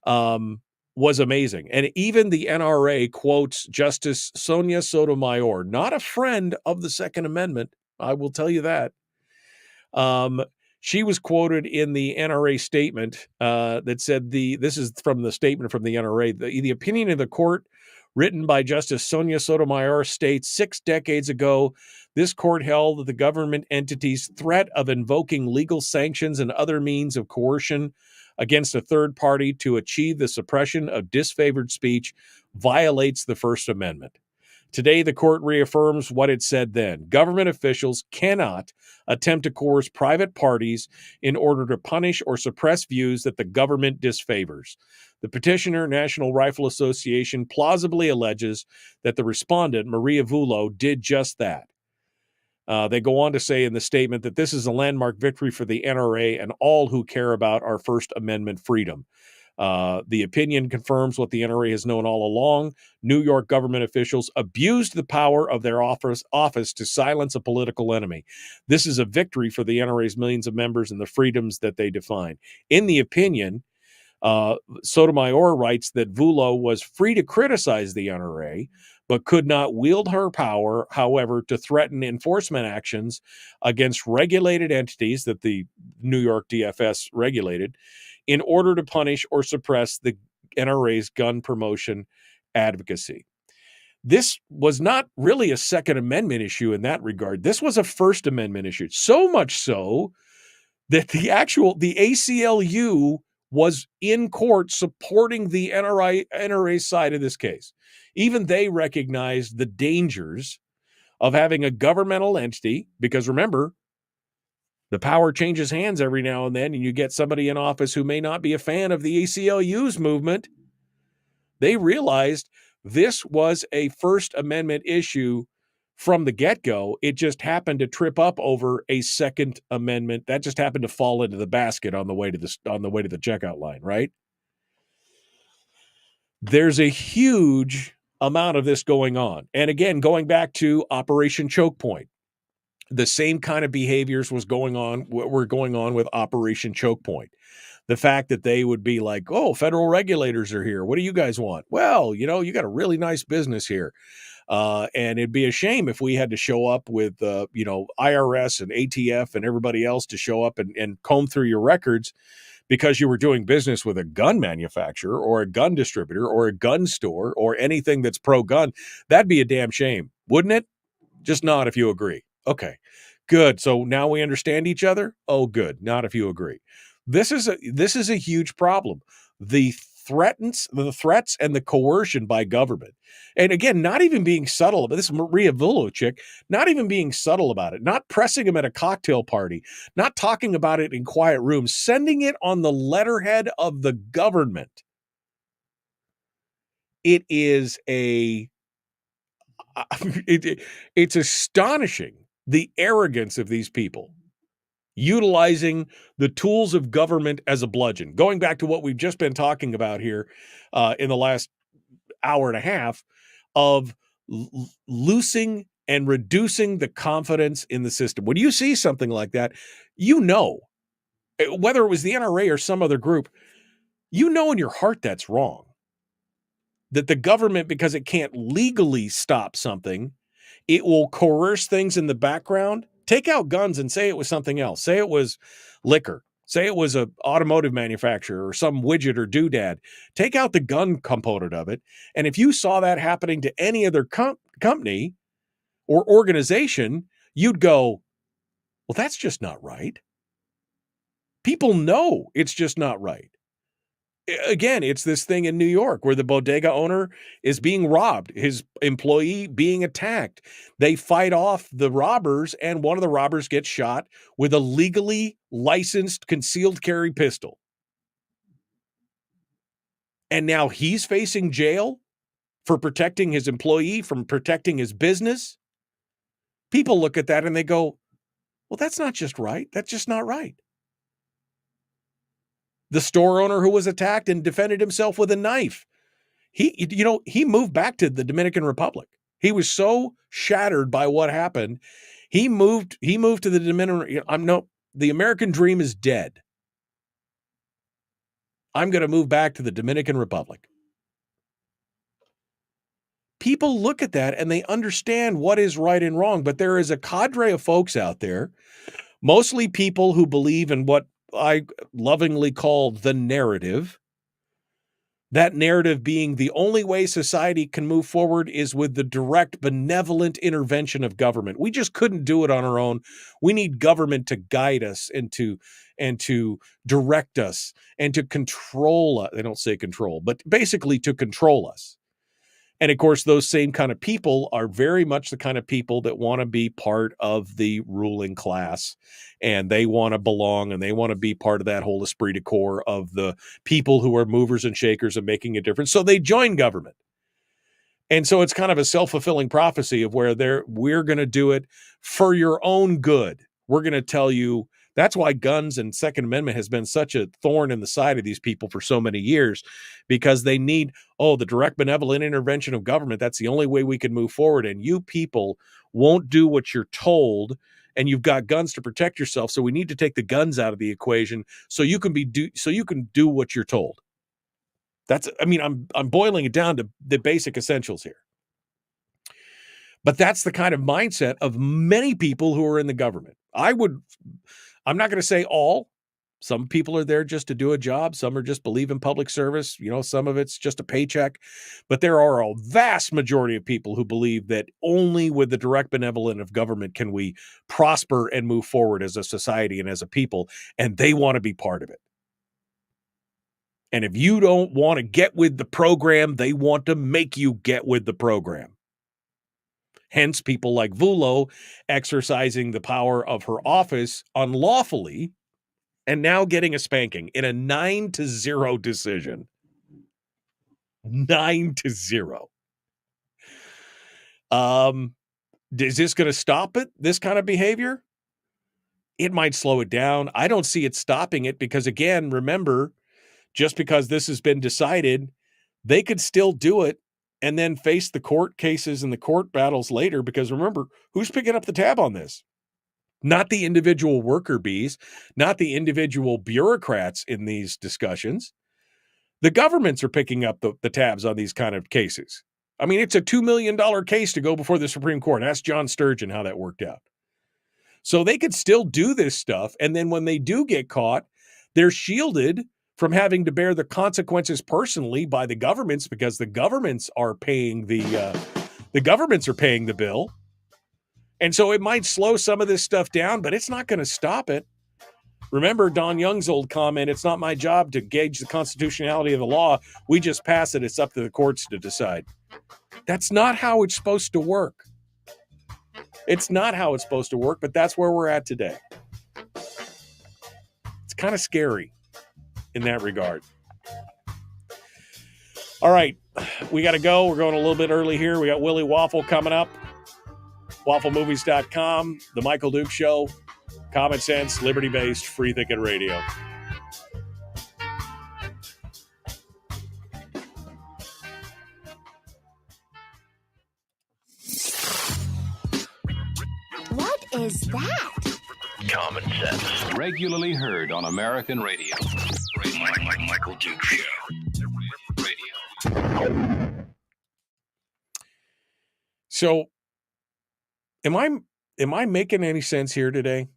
was amazing. And even the NRA quotes Justice Sonia Sotomayor, not a friend of the Second Amendment, I will tell you that. She was quoted in the NRA statement that said this is from the statement from the NRA. The opinion of the court written by Justice Sonia Sotomayor states 6 decades ago, this court held that the government entity's threat of invoking legal sanctions and other means of coercion against a third party to achieve the suppression of disfavored speech violates the First Amendment. Today, the court reaffirms what it said then. Government officials cannot attempt to coerce private parties in order to punish or suppress views that the government disfavors. The petitioner, National Rifle Association, plausibly alleges that the respondent, Maria Vullo, did just that. They go on to say in the statement that this is a landmark victory for the NRA and all who care about our First Amendment freedom. The opinion confirms what the NRA has known all along. New York government officials abused the power of their office to silence a political enemy. This is a victory for the NRA's millions of members and the freedoms that they define. In the opinion, Sotomayor writes that Vullo was free to criticize the NRA, but could not wield her power, however, to threaten enforcement actions against regulated entities that the New York DFS regulated in order to punish or suppress the NRA's gun promotion advocacy. This was not really a Second Amendment issue in that regard. This was a First Amendment issue, so much so that the ACLU was in court supporting the NRA side of this case. Even they recognized the dangers of having a governmental entity, because remember, the power changes hands every now and then, and you get somebody in office who may not be a fan of the ACLU's movement. They realized this was a First Amendment issue from the get-go. It just happened to trip up over a Second Amendment. That just happened to fall into the basket on the way to the checkout line, right? There's a huge amount of this going on. And again, going back to Operation Choke Point, the same kind of behaviors were going on with Operation Choke Point. The fact that they would be like, oh, federal regulators are here. What do you guys want? Well, you got a really nice business here. And it'd be a shame if we had to show up with, IRS and ATF and everybody else to show up and comb through your records because you were doing business with a gun manufacturer or a gun distributor or a gun store or anything that's pro-gun. That'd be a damn shame, wouldn't it? Just nod if you agree. Okay, good. So now we understand each other? Oh, good. Not if you agree. This is a huge problem. The threats and the coercion by government. And again, not even being subtle about this. Maria Vullo chick, not even being subtle about it, not pressing him at a cocktail party, not talking about it in quiet rooms, sending it on the letterhead of the government. It is it's astonishing, the arrogance of these people utilizing the tools of government as a bludgeon. Going back to what we've just been talking about here in the last hour and a half of loosing and reducing the confidence in the system. When you see something like that, whether it was the NRA or some other group, in your heart that's wrong. That the government, because it can't legally stop something, it will coerce things in the background. Take out guns and say it was something else. Say it was liquor. Say it was an automotive manufacturer or some widget or doodad. Take out the gun component of it. And if you saw that happening to any other company or organization, you'd go, well, that's just not right. People know it's just not right. Again, it's this thing in New York where the bodega owner is being robbed, his employee being attacked. They fight off the robbers, and one of the robbers gets shot with a legally licensed concealed carry pistol. And now he's facing jail for protecting his employee, from protecting his business. People look at that and they go, well, that's not just right. That's just not right. The store owner who was attacked and defended himself with a knife. He moved back to the Dominican Republic. He was so shattered by what happened. He moved to the Dominican. The American dream is dead. I'm going to move back to the Dominican Republic. People look at that and they understand what is right and wrong, but there is a cadre of folks out there, mostly people who believe in what I lovingly call the narrative. That narrative being the only way society can move forward is with the direct, benevolent intervention of government. We just couldn't do it on our own. We need government to guide us and to direct us and to control us. They don't say control, but basically to control us. And of course, those same kind of people are very much the kind of people that want to be part of the ruling class, and they want to belong, and they want to be part of that whole esprit de corps of the people who are movers and shakers and making a difference. So they join government. And so it's kind of a self-fulfilling prophecy of where we're going to do it for your own good. We're going to tell you. That's why guns and Second Amendment has been such a thorn in the side of these people for so many years, because they need, the direct benevolent intervention of government. That's the only way we can move forward. And you people won't do what you're told, and you've got guns to protect yourself. So we need to take the guns out of the equation so you can do what you're told. I'm boiling it down to the basic essentials here. But that's the kind of mindset of many people who are in the government. I'm not going to say all. Some people are there just to do a job. Some are just believe in public service. Some of it's just a paycheck. But there are a vast majority of people who believe that only with the direct benevolence of government can we prosper and move forward as a society and as a people. And they want to be part of it. And if you don't want to get with the program, they want to make you get with the program. Hence, people like Vullo exercising the power of her office unlawfully and now getting a spanking in a 9-0 decision. 9-0. Is this going to stop it, this kind of behavior? It might slow it down. I don't see it stopping it because, again, remember, just because this has been decided, they could still do it and then face the court cases and the court battles later, because remember, who's picking up the tab on this? not the individual worker bees, not the individual bureaucrats in these discussions. The governments are picking up the tabs on these kind of cases. I mean, it's a $2 million case to go before the Supreme Court. Ask John Sturgeon how that worked out. So they could still do this stuff. And then when they do get caught, they're shielded from having to bear the consequences personally by the governments, because the governments are paying the bill. And so it might slow some of this stuff down, but it's not going to stop it. Remember Don Young's old comment, it's not my job to gauge the constitutionality of the law. We just pass it. It's up to the courts to decide. That's not how it's supposed to work. It's not how it's supposed to work, but that's where we're at today. It's kind of scary in that regard. All right, we got to go. We're going a little bit early here. We got Willie Waffle coming up. WaffleMovies.com, The Michael Duke Show, common sense, liberty-based, free-thinking radio. What is that? Common sense. Regularly heard on American radio. Michael Duke Show. Radio. So, am I making any sense here today?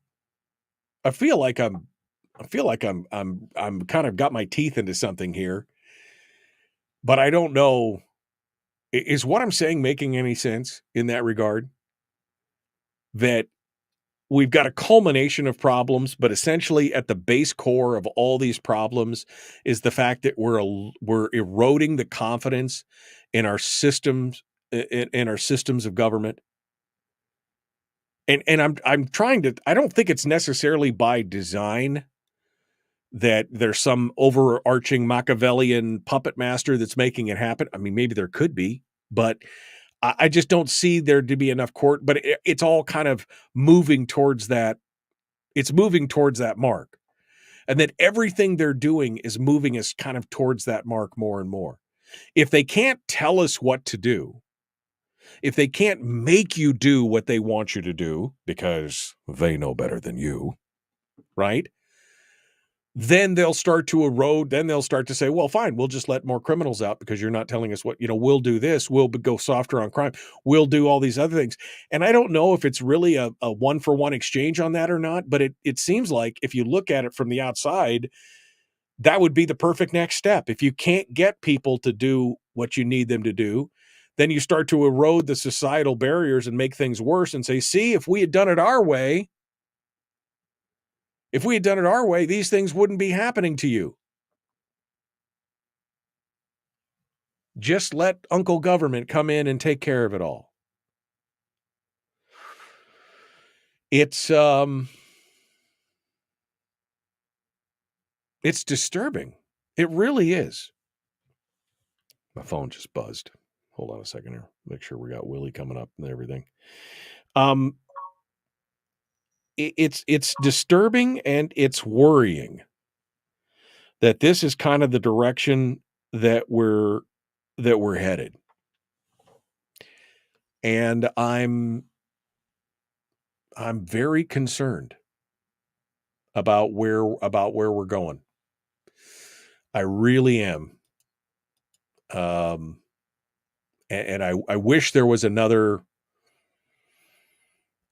I feel like I'm kind of got my teeth into something here, but I don't know. Is what I'm saying making any sense in that regard? That we've got a culmination of problems, but essentially at the base core of all these problems is the fact that we're eroding the confidence in our systems, in our systems of government. And I'm trying to, I don't think it's necessarily by design that there's some overarching Machiavellian puppet master that's making it happen. I mean, maybe there could be, but I just don't see there to be enough court, but it's all kind of moving towards that. It's moving towards that mark. And that everything they're doing is moving us kind of towards that mark more and more. If they can't tell us what to do, if they can't make you do what they want you to do because they know better than you, right? Then they'll start to erode. Then they'll start to say, well, fine, we'll just let more criminals out because you're not telling us what, we'll do this. We'll go softer on crime. We'll do all these other things. And I don't know if it's really a one-for-one exchange on that or not, but it seems like if you look at it from the outside, that would be the perfect next step. If you can't get people to do what you need them to do, then you start to erode the societal barriers and make things worse and say, see, if we had done it our way, these things wouldn't be happening to you. Just let Uncle Government come in and take care of it all. It's disturbing. It really is. My phone just buzzed. Hold on a second here. Make sure we got Willie coming up and everything. It's disturbing and it's worrying that this is kind of the direction that we're headed. And I'm very concerned about where we're going. I really am. And I wish there was another.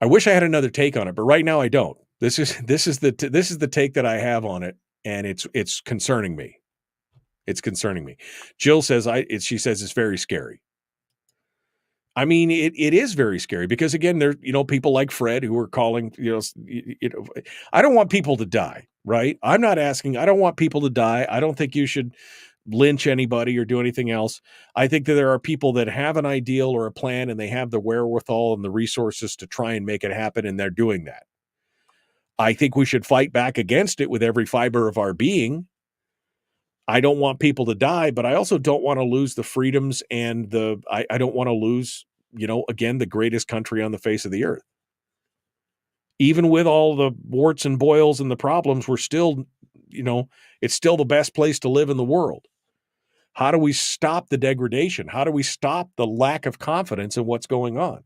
I wish I had another take on it, but right now I don't. This is the take that I have on it, and it's concerning me. It's concerning me. Jill says she says it's very scary. I mean, it is very scary because again, there people like Fred who are calling. I don't want people to die, right? I'm not asking. I don't want people to die. I don't think you should lynch anybody or do anything else. I think that there are people that have an ideal or a plan and they have the wherewithal and the resources to try and make it happen, and they're doing that. I think we should fight back against it with every fiber of our being. I don't want people to die, but I also don't want to lose the freedoms and I don't want to lose, again, the greatest country on the face of the earth. Even with all the warts and boils and the problems, we're still, it's still the best place to live in the world. How do we stop the degradation? How do we stop the lack of confidence in what's going on?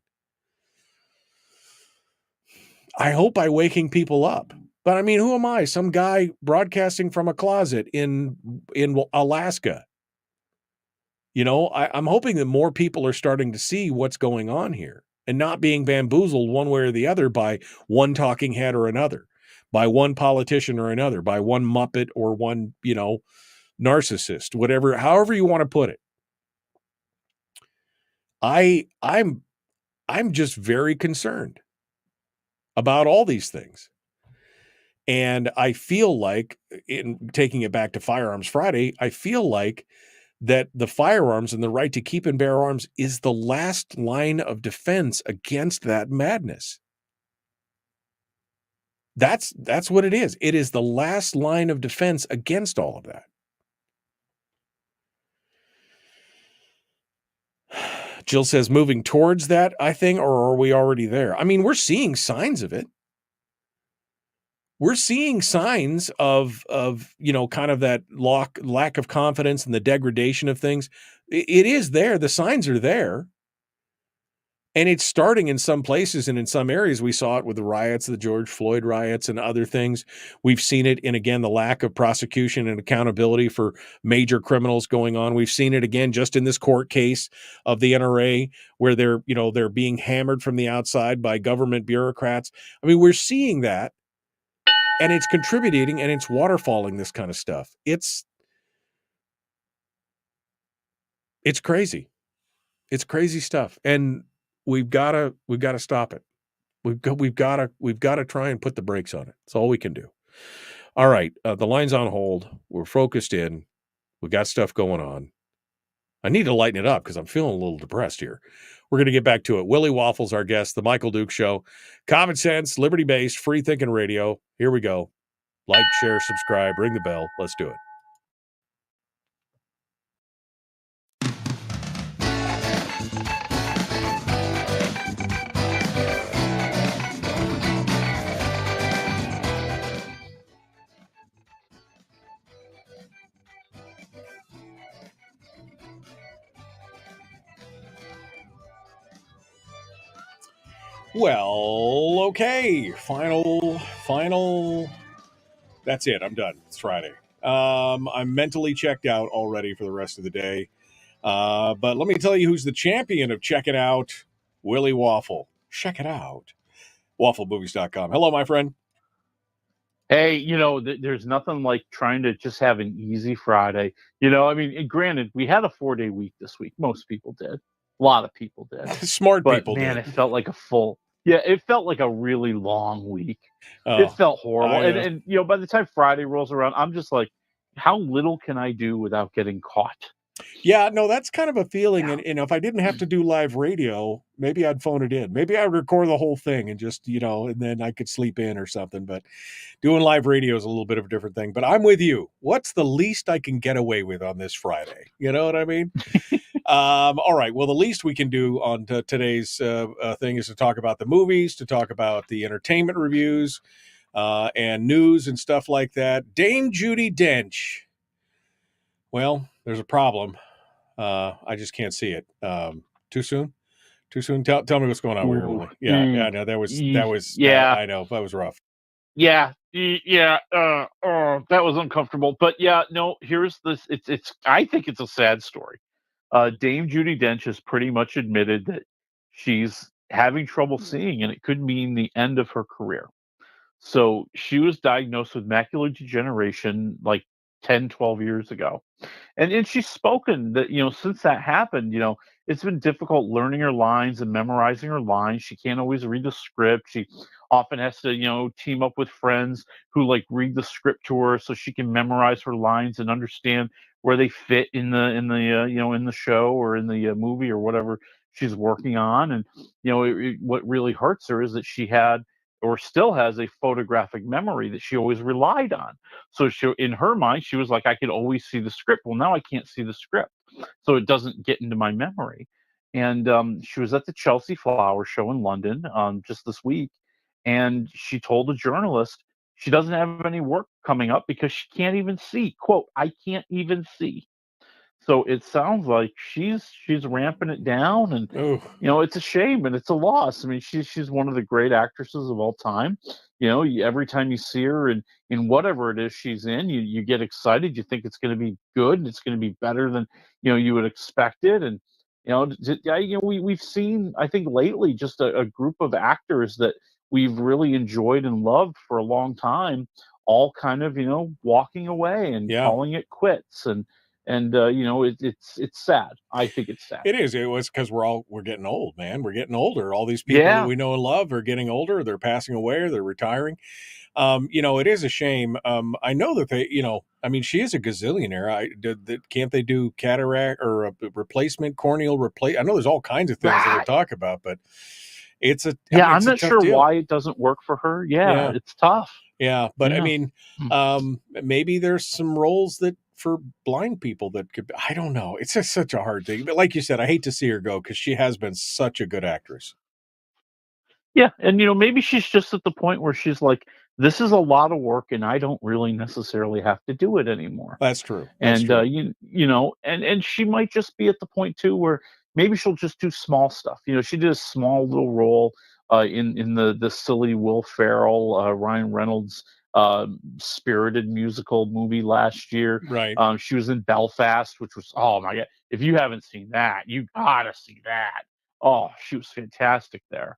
I hope by waking people up. But I mean, who am I? Some guy broadcasting from a closet in Alaska. You know, I'm hoping that more people are starting to see what's going on here and not being bamboozled one way or the other by one talking head or another, by one politician or another, by one Muppet or one, narcissist, whatever, however you want to put it. I'm just very concerned about all these things. And I feel like, in taking it back to Firearms Friday, I feel like that the firearms and the right to keep and bear arms is the last line of defense against that madness. That's what it is. It is the last line of defense against all of that. Jill says, moving towards that, I think, or are we already there? I mean, we're seeing signs of it. We're seeing signs of kind of that lack of confidence and the degradation of things. It is there. The signs are there. And it's starting in some places and in some areas. We saw it with the riots, the George Floyd riots and other things. We've seen it in, again, the lack of prosecution and accountability for major criminals going on. We've seen it again just in this court case of the NRA where they're being hammered from the outside by government bureaucrats. I mean, we're seeing that. And it's contributing and it's waterfalling this kind of stuff. It's crazy. It's crazy stuff. And we've got to stop it. We've got to try and put the brakes on it. That's all we can do. All right. The line's on hold. We're focused in. We got stuff going on. I need to lighten it up because I'm feeling a little depressed here. We're going to get back to it. Willie Waffle's our guest, The Michael Duke Show. Common sense, liberty-based, free-thinking radio. Here we go. Like, share, subscribe, ring the bell. Let's do it. Well, okay. Final. That's it. I'm done. It's Friday. I'm mentally checked out already for the rest of the day. But let me tell you who's the champion of checking out Willie Waffle. Check it out. WaffleMovies.com. Hello, my friend. Hey, there's nothing like trying to just have an easy Friday. I mean, granted, we had a 4-day week this week. Most people did. A lot of people did. Smart people did. But, man, it felt like it felt like a really long week. It felt horrible. And by the time Friday rolls around, I'm just like, how little can I do without getting caught? Yeah, no, that's kind of a feeling. And if I didn't have to do live radio, maybe I'd phone it in. Maybe I would record the whole thing and just, and then I could sleep in or something. But doing live radio is a little bit of a different thing. But I'm with you. What's the least I can get away with on this Friday? You know what I mean? All right. Well, the least we can do on today's thing is to talk about the movies, to talk about the entertainment reviews and news and stuff like that. Dame Judi Dench. Well, there's a problem. I just can't see it. Too soon? Tell me what's going on here. Yeah, no, that was I know, that was rough. Yeah. That was uncomfortable. But yeah, no, here's this. I think it's a sad story. Dame Judi Dench has pretty much admitted that she's having trouble seeing, and it could mean the end of her career. So she was diagnosed with macular degeneration like 10, 12 years ago. And she's spoken that, since that happened, it's been difficult learning her lines and memorizing her lines. She can't always read the script. She often has to, team up with friends who read the script to her so she can memorize her lines and understand where they fit in the show or in the movie or whatever she's working on. And, what really hurts her is that she had or still has a photographic memory that she always relied on. So in her mind, she was like, I could always see the script. Well, now I can't see the script. So it doesn't get into my memory. And she was at the Chelsea Flower Show in London just this week. And she told a journalist she doesn't have any work coming up because she can't even see. Quote, I can't even see. So it sounds like she's ramping it down, and Oh, it's a shame and it's a loss. I mean, she's one of the great actresses of all time. Every time you see her in whatever it is she's in, you get excited. You think it's going to be good and it's going to be better than you would expect it. And we've seen, I think, lately just a group of actors that we've really enjoyed and loved for a long time, all kind of walking away and yeah. calling it quits. And it's sad. I think it's sad. It is. It was because we're getting old, man. We're getting older. All these people that Yeah. we know and love are getting older. They're passing away or they're retiring. It is a shame. I know that they, I mean, she is a gazillionaire. Can't they do cataract or a replacement, corneal replace? I know there's all kinds of things that they talk about, but it's a I'm it's a not tough sure deal. why it doesn't work for her. Yeah, it's tough. Yeah, but I Yeah. mean, maybe there's some roles that for blind people that could. I don't know. It's just such a hard thing. But like you said, I hate to see her go because she has been such a good actress. Yeah, and maybe she's just at the point where she's like, this is a lot of work, and I don't really necessarily have to do it anymore. That's true. That's And true. and she might just be at the point too where maybe she'll just do small stuff. She did a small little role in the silly Will Ferrell, Ryan Reynolds spirited musical movie last year. Right. She was in Belfast, which was, oh my god, if you haven't seen that, you gotta see that. Oh, she was fantastic there.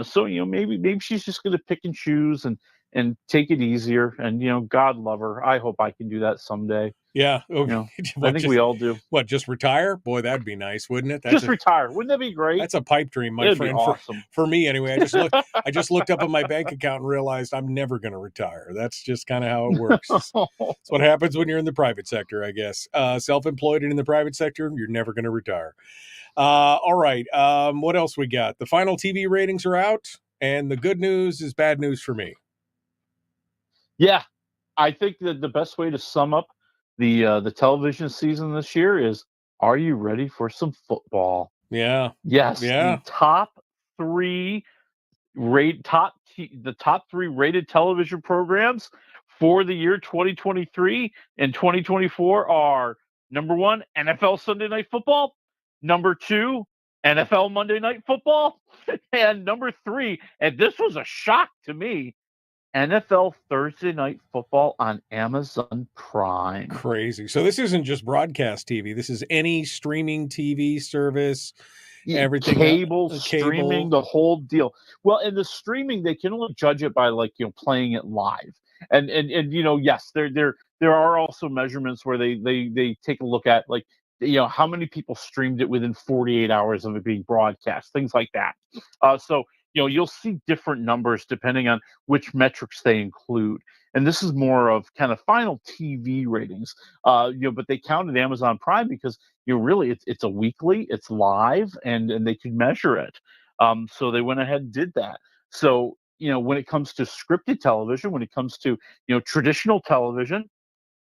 So maybe she's just going to pick and choose and take it easier. And God love her. I hope I can do that someday. Yeah. I think we all do. What, just retire? Boy, that'd be nice, wouldn't it? Just retire. Wouldn't that be great? That's a pipe dream, my It'd friend. be awesome. For me, anyway. I just looked up on my bank account and realized I'm never going to retire. That's just kind of how it works. That's what happens when you're in the private sector, I guess. Self-employed and in the private sector, you're never going to retire. All right. What else we got? The final TV ratings are out, and the good news is bad news for me. Yeah, I think that the best way to sum up the television season this year is: are you ready for some football? Yeah. Yes. Yeah. The top three rated television programs for the year 2023 and 2024 are: number 1, NFL Sunday Night Football; number 2, NFL Monday Night Football; and number 3, and this was a shock to me, NFL Thursday Night Football on Amazon Prime. Crazy. So this isn't just broadcast TV. This is any streaming TV service, everything. Cable, streaming, the whole deal. Well, and the streaming, they can only judge it by playing it live. And yes, there are also measurements where they take a look at how many people streamed it within 48 hours of it being broadcast, things like that. So you'll see different numbers depending on which metrics they include. And this is more of kind of final TV ratings. But they counted Amazon Prime because really it's a weekly, it's live, and they could measure it. So they went ahead and did that. So when it comes to scripted television, when it comes to traditional television,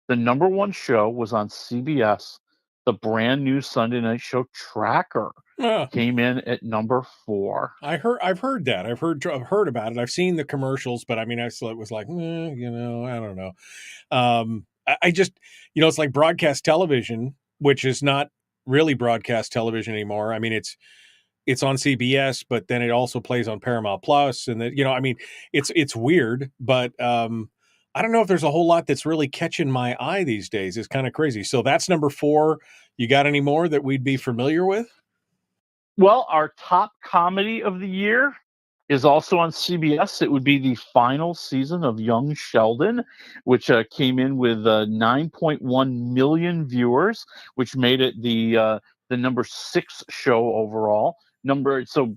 the number 1 show was on CBS. The brand new Sunday night show Tracker came in at number 4. I've heard that. I've heard about it. I've seen the commercials, but I mean, I still was like, I don't know. I just, it's like broadcast television, which is not really broadcast television anymore. I mean, it's on CBS, but then it also plays on Paramount Plus, and that I mean, it's weird, but I don't know if there's a whole lot that's really catching my eye these days. It's kind of crazy. So that's number 4. You got any more that we'd be familiar with? Well, our top comedy of the year is also on CBS. It would be the final season of Young Sheldon, which came in with 9.1 million viewers, which made it the number 6 show overall. So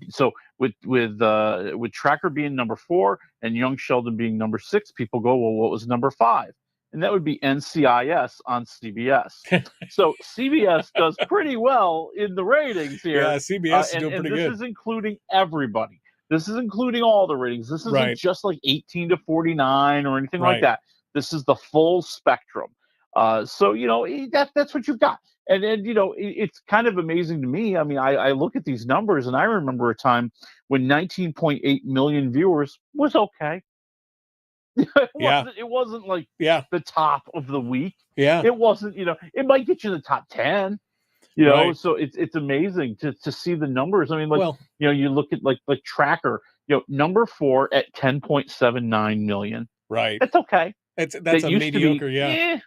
with Tracker being number 4 and Young Sheldon being number 6, people go, well, what was number 5? And that would be NCIS on CBS. So CBS does pretty well in the ratings here. Yeah, CBS is doing pretty good. This is including everybody. This is including all the ratings. This isn't just like 18 to 49 or anything like that. This is the full spectrum. So that's what you've got. And it's kind of amazing to me. I mean, I look at these numbers and I remember a time when 19.8 million viewers was okay. Yeah. It wasn't like Yeah. the top of the week. Yeah. It wasn't, it might get you in the top 10, Right. so it's amazing to see the numbers. I mean, like, Well, you look at like Tracker, number 4 at 10.79 million. right. It's okay. That's That a used to be, mediocre, yeah.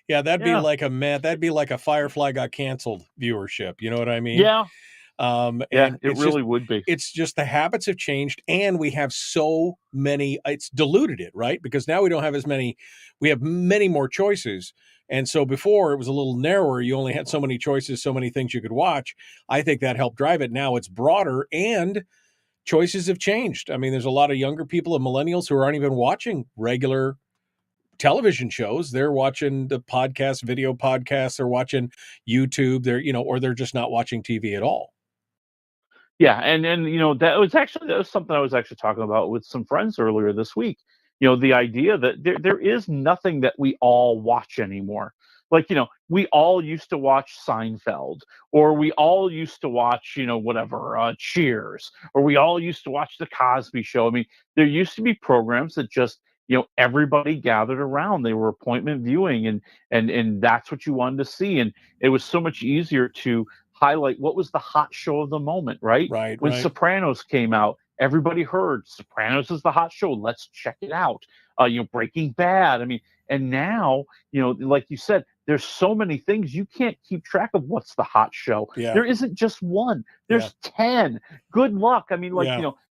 Yeah, that'd be yeah, like a Firefly got canceled viewership. You know what I mean? yeah, And it really would be. it's just the habits have changed, and we have so many. It's diluted it, right? Because now we don't have as many. We have many more choices, and so before it was a little narrower. You only had so many choices, so many things you could watch. I think that helped drive it. Now it's broader, and choices have changed. I mean, there's a lot of younger people and millennials who aren't even watching regular television shows. They're watching the video podcasts. They're watching YouTube. Or they're just not watching TV at all. Yeah, and that was something I was actually talking about with some friends earlier this week. The idea that there is nothing that we all watch anymore. Like, we all used to watch Seinfeld, or we all used to watch, whatever, Cheers, or we all used to watch The Cosby Show. I mean, there used to be programs that just, everybody gathered around. They were appointment viewing, and that's what you wanted to see. And it was so much easier to highlight what was the hot show of the moment, right? Right, When right. Sopranos came out, everybody heard Sopranos is the hot show. Let's check it out. Breaking Bad. I mean, and now, like you said, there's so many things you can't keep track of what's the hot show. Yeah. There isn't just one. There's 10. Good luck. I mean,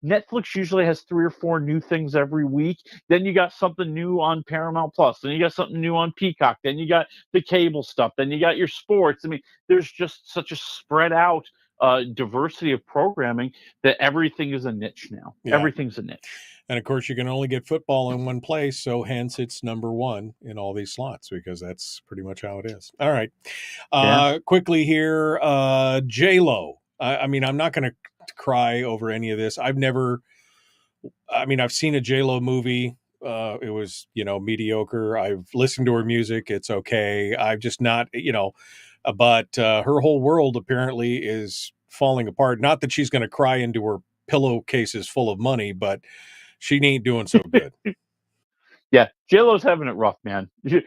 Netflix usually has 3 or 4 new things every week. Then you got something new on Paramount Plus. Then you got something new on Peacock. Then you got the cable stuff. Then you got your sports. I mean, there's just such a spread out diversity of programming that everything is a niche now. Yeah. Everything's a niche. And of course, you can only get football in one place, so hence it's number 1 in all these slots, because that's pretty much how it is. All right, quickly here, J-Lo. I mean, I'm not going to cry over any of this. I've seen a J-Lo movie. It was, mediocre. I've listened to her music. It's okay. I've just not, but her whole world apparently is falling apart. Not that she's going to cry into her pillowcases full of money, but she ain't doing so good. Yeah, J-Lo's having it rough, man. You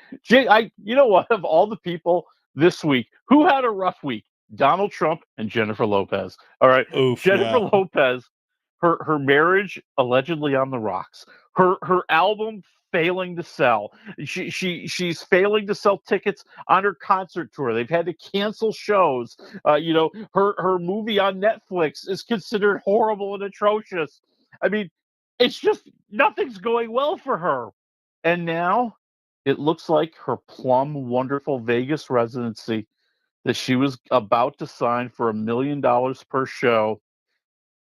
know what? Of all the people this week, who had a rough week? Donald Trump and Jennifer Lopez. All right, Oof, Jennifer yeah. Lopez, her marriage allegedly on the rocks. Her album failing to sell. She's failing to sell tickets on her concert tour. They've had to cancel shows. Her movie on Netflix is considered horrible and atrocious. I mean, it's just nothing's going well for her. And now it looks like her plum, wonderful Vegas residency that she was about to sign for $1 million per show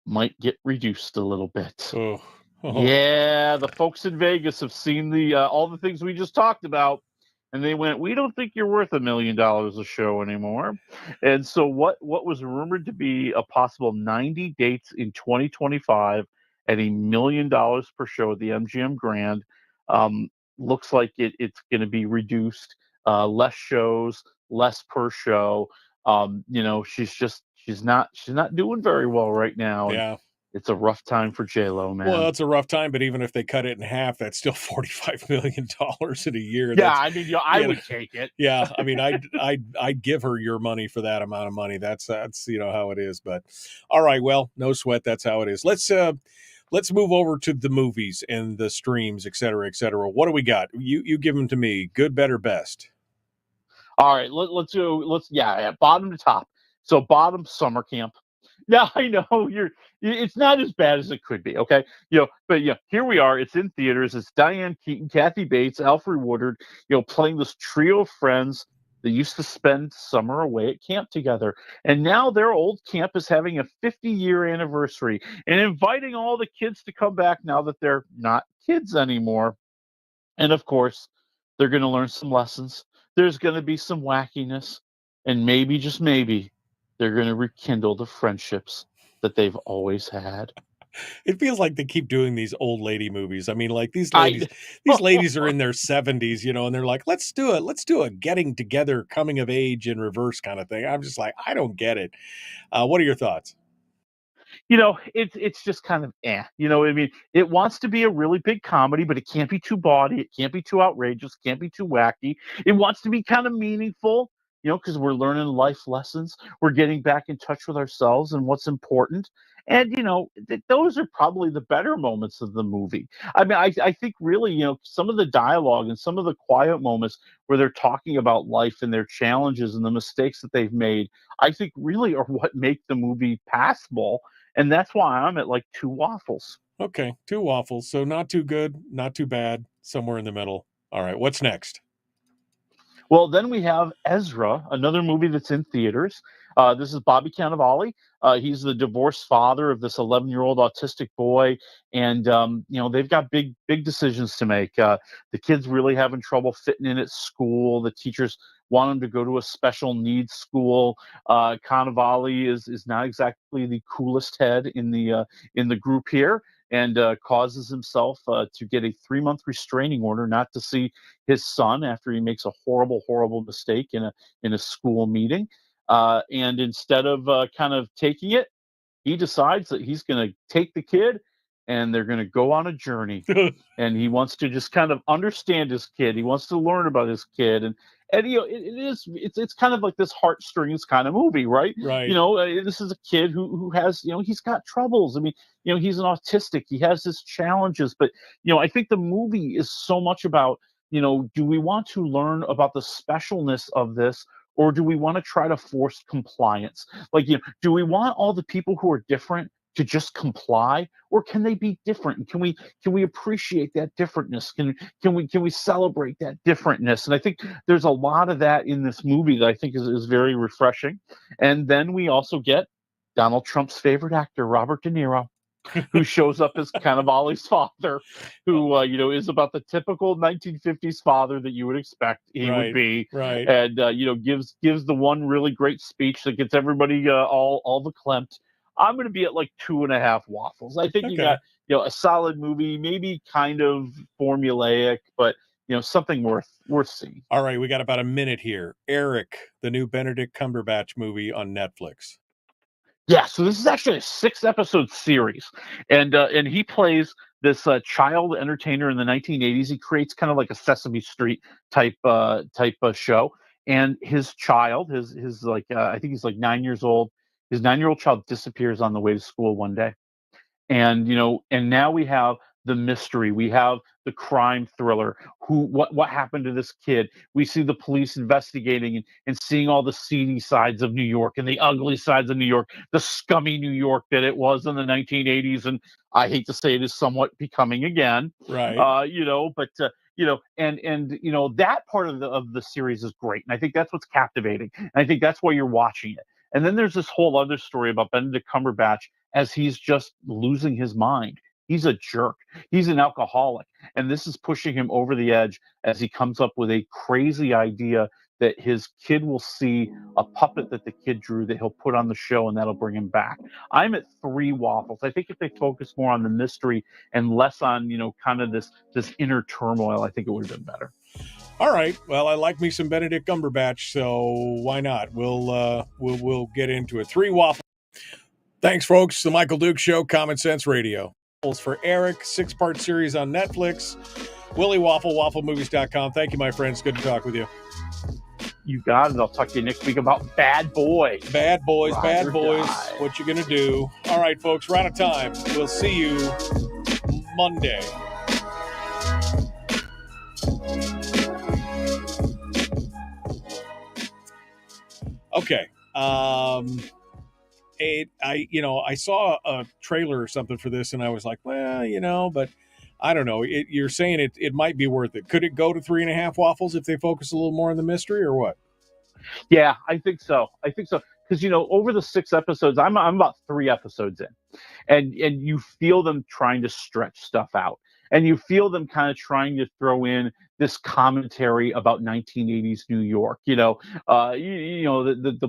might get reduced a little bit. Oh. Yeah, the folks in Vegas have seen the all the things we just talked about, and they went, "We don't think you're worth $1 million a show anymore." And so, what was rumored to be a possible 90 dates in 2025 at $1 million per show at the MGM Grand looks like it's going to be reduced, less shows, less per show. She's not doing very well right now. Yeah. It's a rough time for J-Lo, man. Well, it's a rough time, but even if they cut it in half, that's still $45 million in a year. Yeah, I mean, I would take it. Yeah, I mean, I'd give her your money for that amount of money. That's how it is. But all right, well, no sweat. That's how it is. Let's move over to the movies and the streams, et cetera, et cetera. What do we got? You give them to me. Good, better, best. All right, let's go. Bottom to top. So bottom, summer camp. Yeah, I know it's not as bad as it could be. Okay, but here we are. It's in theaters. It's Diane Keaton, Kathy Bates, Alfred Woodard, playing this trio of friends that used to spend summer away at camp together, and now their old camp is having a 50-year anniversary and inviting all the kids to come back now that they're not kids anymore. And of course, they're going to learn some lessons. There's going to be some wackiness, and maybe, just maybe, they're going to rekindle the friendships that they've always had. It feels like they keep doing these old lady movies. I mean, like these ladies are in their 70s, and they're like, let's do it. Let's do a getting together, coming of age in reverse kind of thing. I'm just like, I don't get it. What are your thoughts? it's just kind of I mean, it wants to be a really big comedy, but it can't be too bawdy. It can't be too outrageous. It can't be too wacky. It wants to be kind of meaningful, because we're learning life lessons. We're getting back in touch with ourselves and what's important. And those are probably the better moments of the movie. I mean, I think really, some of the dialogue and some of the quiet moments where they're talking about life and their challenges and the mistakes that they've made, I think really are what make the movie passable. And that's why I'm at like 2 waffles. Okay, 2 waffles. So not too good, not too bad, somewhere in the middle. All right, what's next? Well, then we have Ezra, another movie that's in theaters. This is Bobby Cannavale. He's the divorced father of this 11-year-old autistic boy, and they've got big decisions to make. The kid's really having trouble fitting in at school. The teachers want him to go to a special needs school. Cannavale is not exactly the coolest head in the group here, and causes himself to get a 3-month restraining order not to see his son after he makes a horrible mistake in a school meeting. And instead of kind of taking it, he decides that he's going to take the kid and they're going to go on a journey. And he wants to just kind of understand his kid. He wants to learn about his kid. And it's kind of like this heartstrings kind of movie, right? Right. This is a kid who has, he's got troubles. I mean, he's an autistic. He has his challenges. But, I think the movie is so much about, do we want to learn about the specialness of this, or do we want to try to force compliance? Like, do we want all the people who are different to just comply, or can they be different? And can we appreciate that differentness? Can we celebrate that differentness? And I think there's a lot of that in this movie that I think is very refreshing. And then we also get Donald Trump's favorite actor, Robert De Niro, who shows up as Cannavale's father, who is about the typical 1950s father that you would expect he would be, right. And gives the one really great speech that gets everybody all verklempt. I'm going to be at like 2.5 waffles. I think you got a solid movie, maybe kind of formulaic, but something worth seeing. All right, we got about a minute here. Eric, the new Benedict Cumberbatch movie on Netflix. Yeah, so this is actually a 6-episode series, and he plays this child entertainer in the 1980s. He creates kind of like a Sesame Street type show, and his child, his like I think he's like 9 years old. His 9-year-old child disappears on the way to school one day, and and now we have the mystery. We have the crime thriller. What happened to this kid? We see the police investigating and seeing all the seedy sides of New York and the ugly sides of New York, the scummy New York that it was in the 1980s. And I hate to say it is somewhat becoming again. Right. But that part of the series is great. And I think that's what's captivating. And I think that's why you're watching it. And then there's this whole other story about Benedict Cumberbatch as he's just losing his mind. He's a jerk. He's an alcoholic. And this is pushing him over the edge as he comes up with a crazy idea that his kid will see a puppet that the kid drew that he'll put on the show, and that'll bring him back. I'm at 3 waffles. I think if they focus more on the mystery and less on, kind of this inner turmoil, I think it would have been better. All right. Well, I like me some Benedict Cumberbatch, so why not? We'll get into it. 3 waffles. Thanks, folks. The Michael Duke Show, Common Sense Radio. For Eric, 6-part series on Netflix. Willie Waffle, wafflemovies.com. Thank you, my friends. Good to talk with you. You got it. I'll talk to you next week about Bad Boy. Bad Boys, Ride Bad or Boys. die. What you gonna do? All right, folks, we're out of time. We'll see you Monday. Okay. I saw a trailer or something for this, and I was like, well, but I don't know. You're saying it might be worth it. Could it go to 3.5 waffles if they focus a little more on the mystery, or what? Yeah, I think so. Because over the 6 episodes, I'm about 3 episodes in, and you feel them trying to stretch stuff out, and you feel them kind of trying to throw in this commentary about 1980s New York, the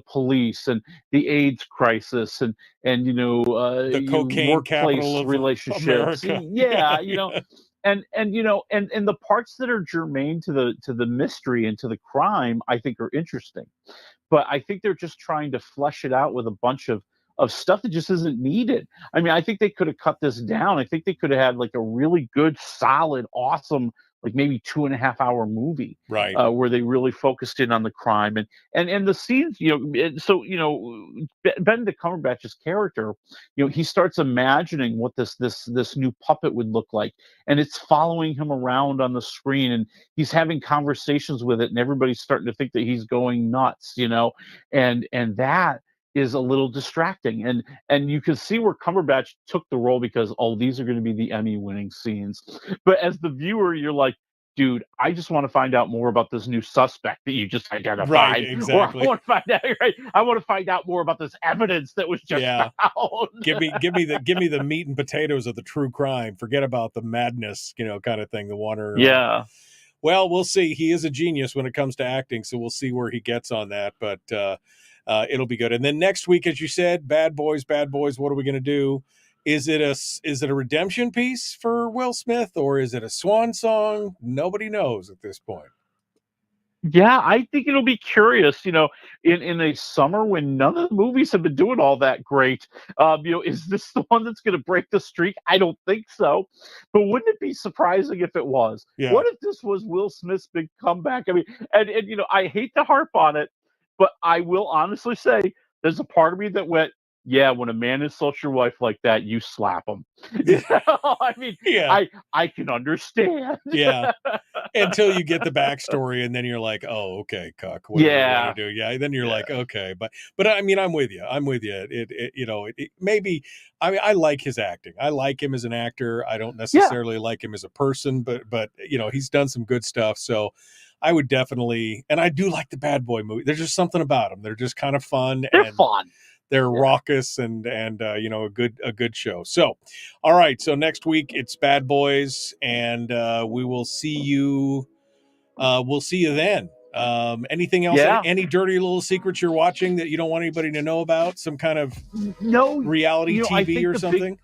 police and the AIDS crisis and the cocaine workplace capital of relationships. America. Yeah, and the parts that are germane to the mystery and to the crime, I think are interesting. But I think they're just trying to flesh it out with a bunch of of stuff that just isn't needed. I mean, I think they could have cut this down. I think they could have had like a really good, solid, awesome, like maybe 2.5 hour movie, Right. where they really focused in on the crime and the scenes. So Benedict Cumberbatch's character, he starts imagining what this new puppet would look like, and it's following him around on the screen, and he's having conversations with it, and everybody's starting to think that he's going nuts, and that is a little distracting, and you can see where Cumberbatch took the role because these are going to be the Emmy-winning scenes, but as the viewer, you're like, dude, I just want to find out more about this new suspect that you just identified. Right, exactly. Or I want to find out. Right? I want to find out more about this evidence that was just found. give me the meat and potatoes of the true crime. Forget about the madness, kind of thing. The Warner. Yeah. Well, we'll see. He is a genius when it comes to acting, so we'll see where he gets on that. But it'll be good. And then next week, as you said, Bad Boys. What are we going to do? Is it a redemption piece for Will Smith, or is it a swan song? Nobody knows at this point. Yeah, I think it'll be curious, in a summer when none of the movies have been doing all that great. Is this the one that's going to break the streak? I don't think so. But wouldn't it be surprising if it was? Yeah. What if this was Will Smith's big comeback? I mean, and I hate to harp on it, but I will honestly say there's a part of me that went, yeah, when a man insults your wife like that, you slap him. I mean, yeah. I can understand. Yeah. Until you get the backstory, and then you're like, oh, okay, cuck. What are you gonna do? Yeah. Then you're like, okay, but I mean, I'm with you. It maybe. I mean, I like his acting. I like him as an actor. I don't necessarily like him as a person, but he's done some good stuff. So I would definitely, and I do like the Bad Boy movie. There's just something about them. They're just kind of fun. They're fun. They're raucous and a good show. So, all right. So next week it's Bad Boys, and we will see you. We'll see you then. Anything else? Yeah. Any dirty little secrets you're watching that you don't want anybody to know about? Some kind of reality TV or something?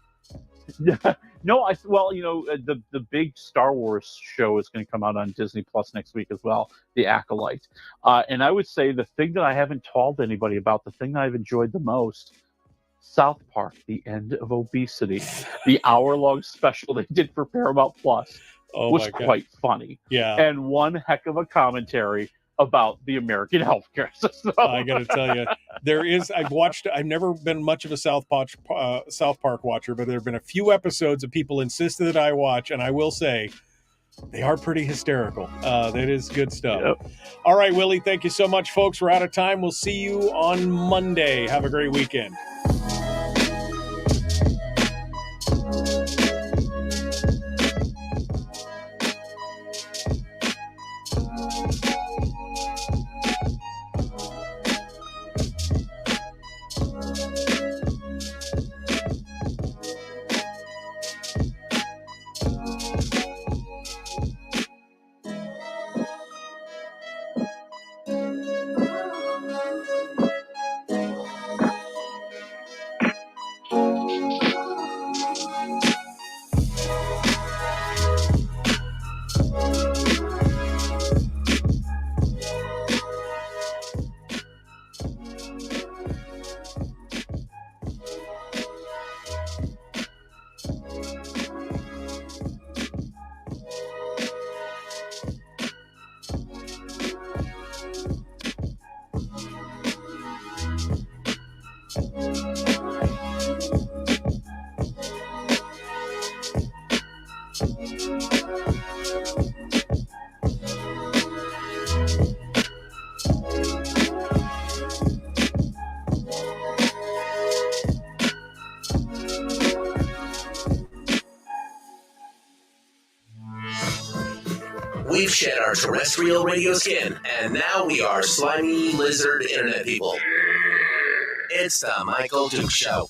No, the big Star Wars show is going to come out on Disney Plus next week as well, The Acolyte. And I would say the thing that I haven't told anybody about, the thing that I've enjoyed the most, South Park, The End of Obesity, the hour-long special they did for Paramount Plus was quite funny. Yeah. And one heck of a commentary about the American healthcare system. I got to tell you, I've never been much of a South Park watcher, but there have been a few episodes that people insisted that I watch, and I will say they are pretty hysterical. That is good stuff. Yep. All right, Willie, thank you so much, folks. We're out of time. We'll see you on Monday. Have a great weekend. We've shed our terrestrial radio skin, and now we are slimy lizard internet people. It's the Michael Duke Show.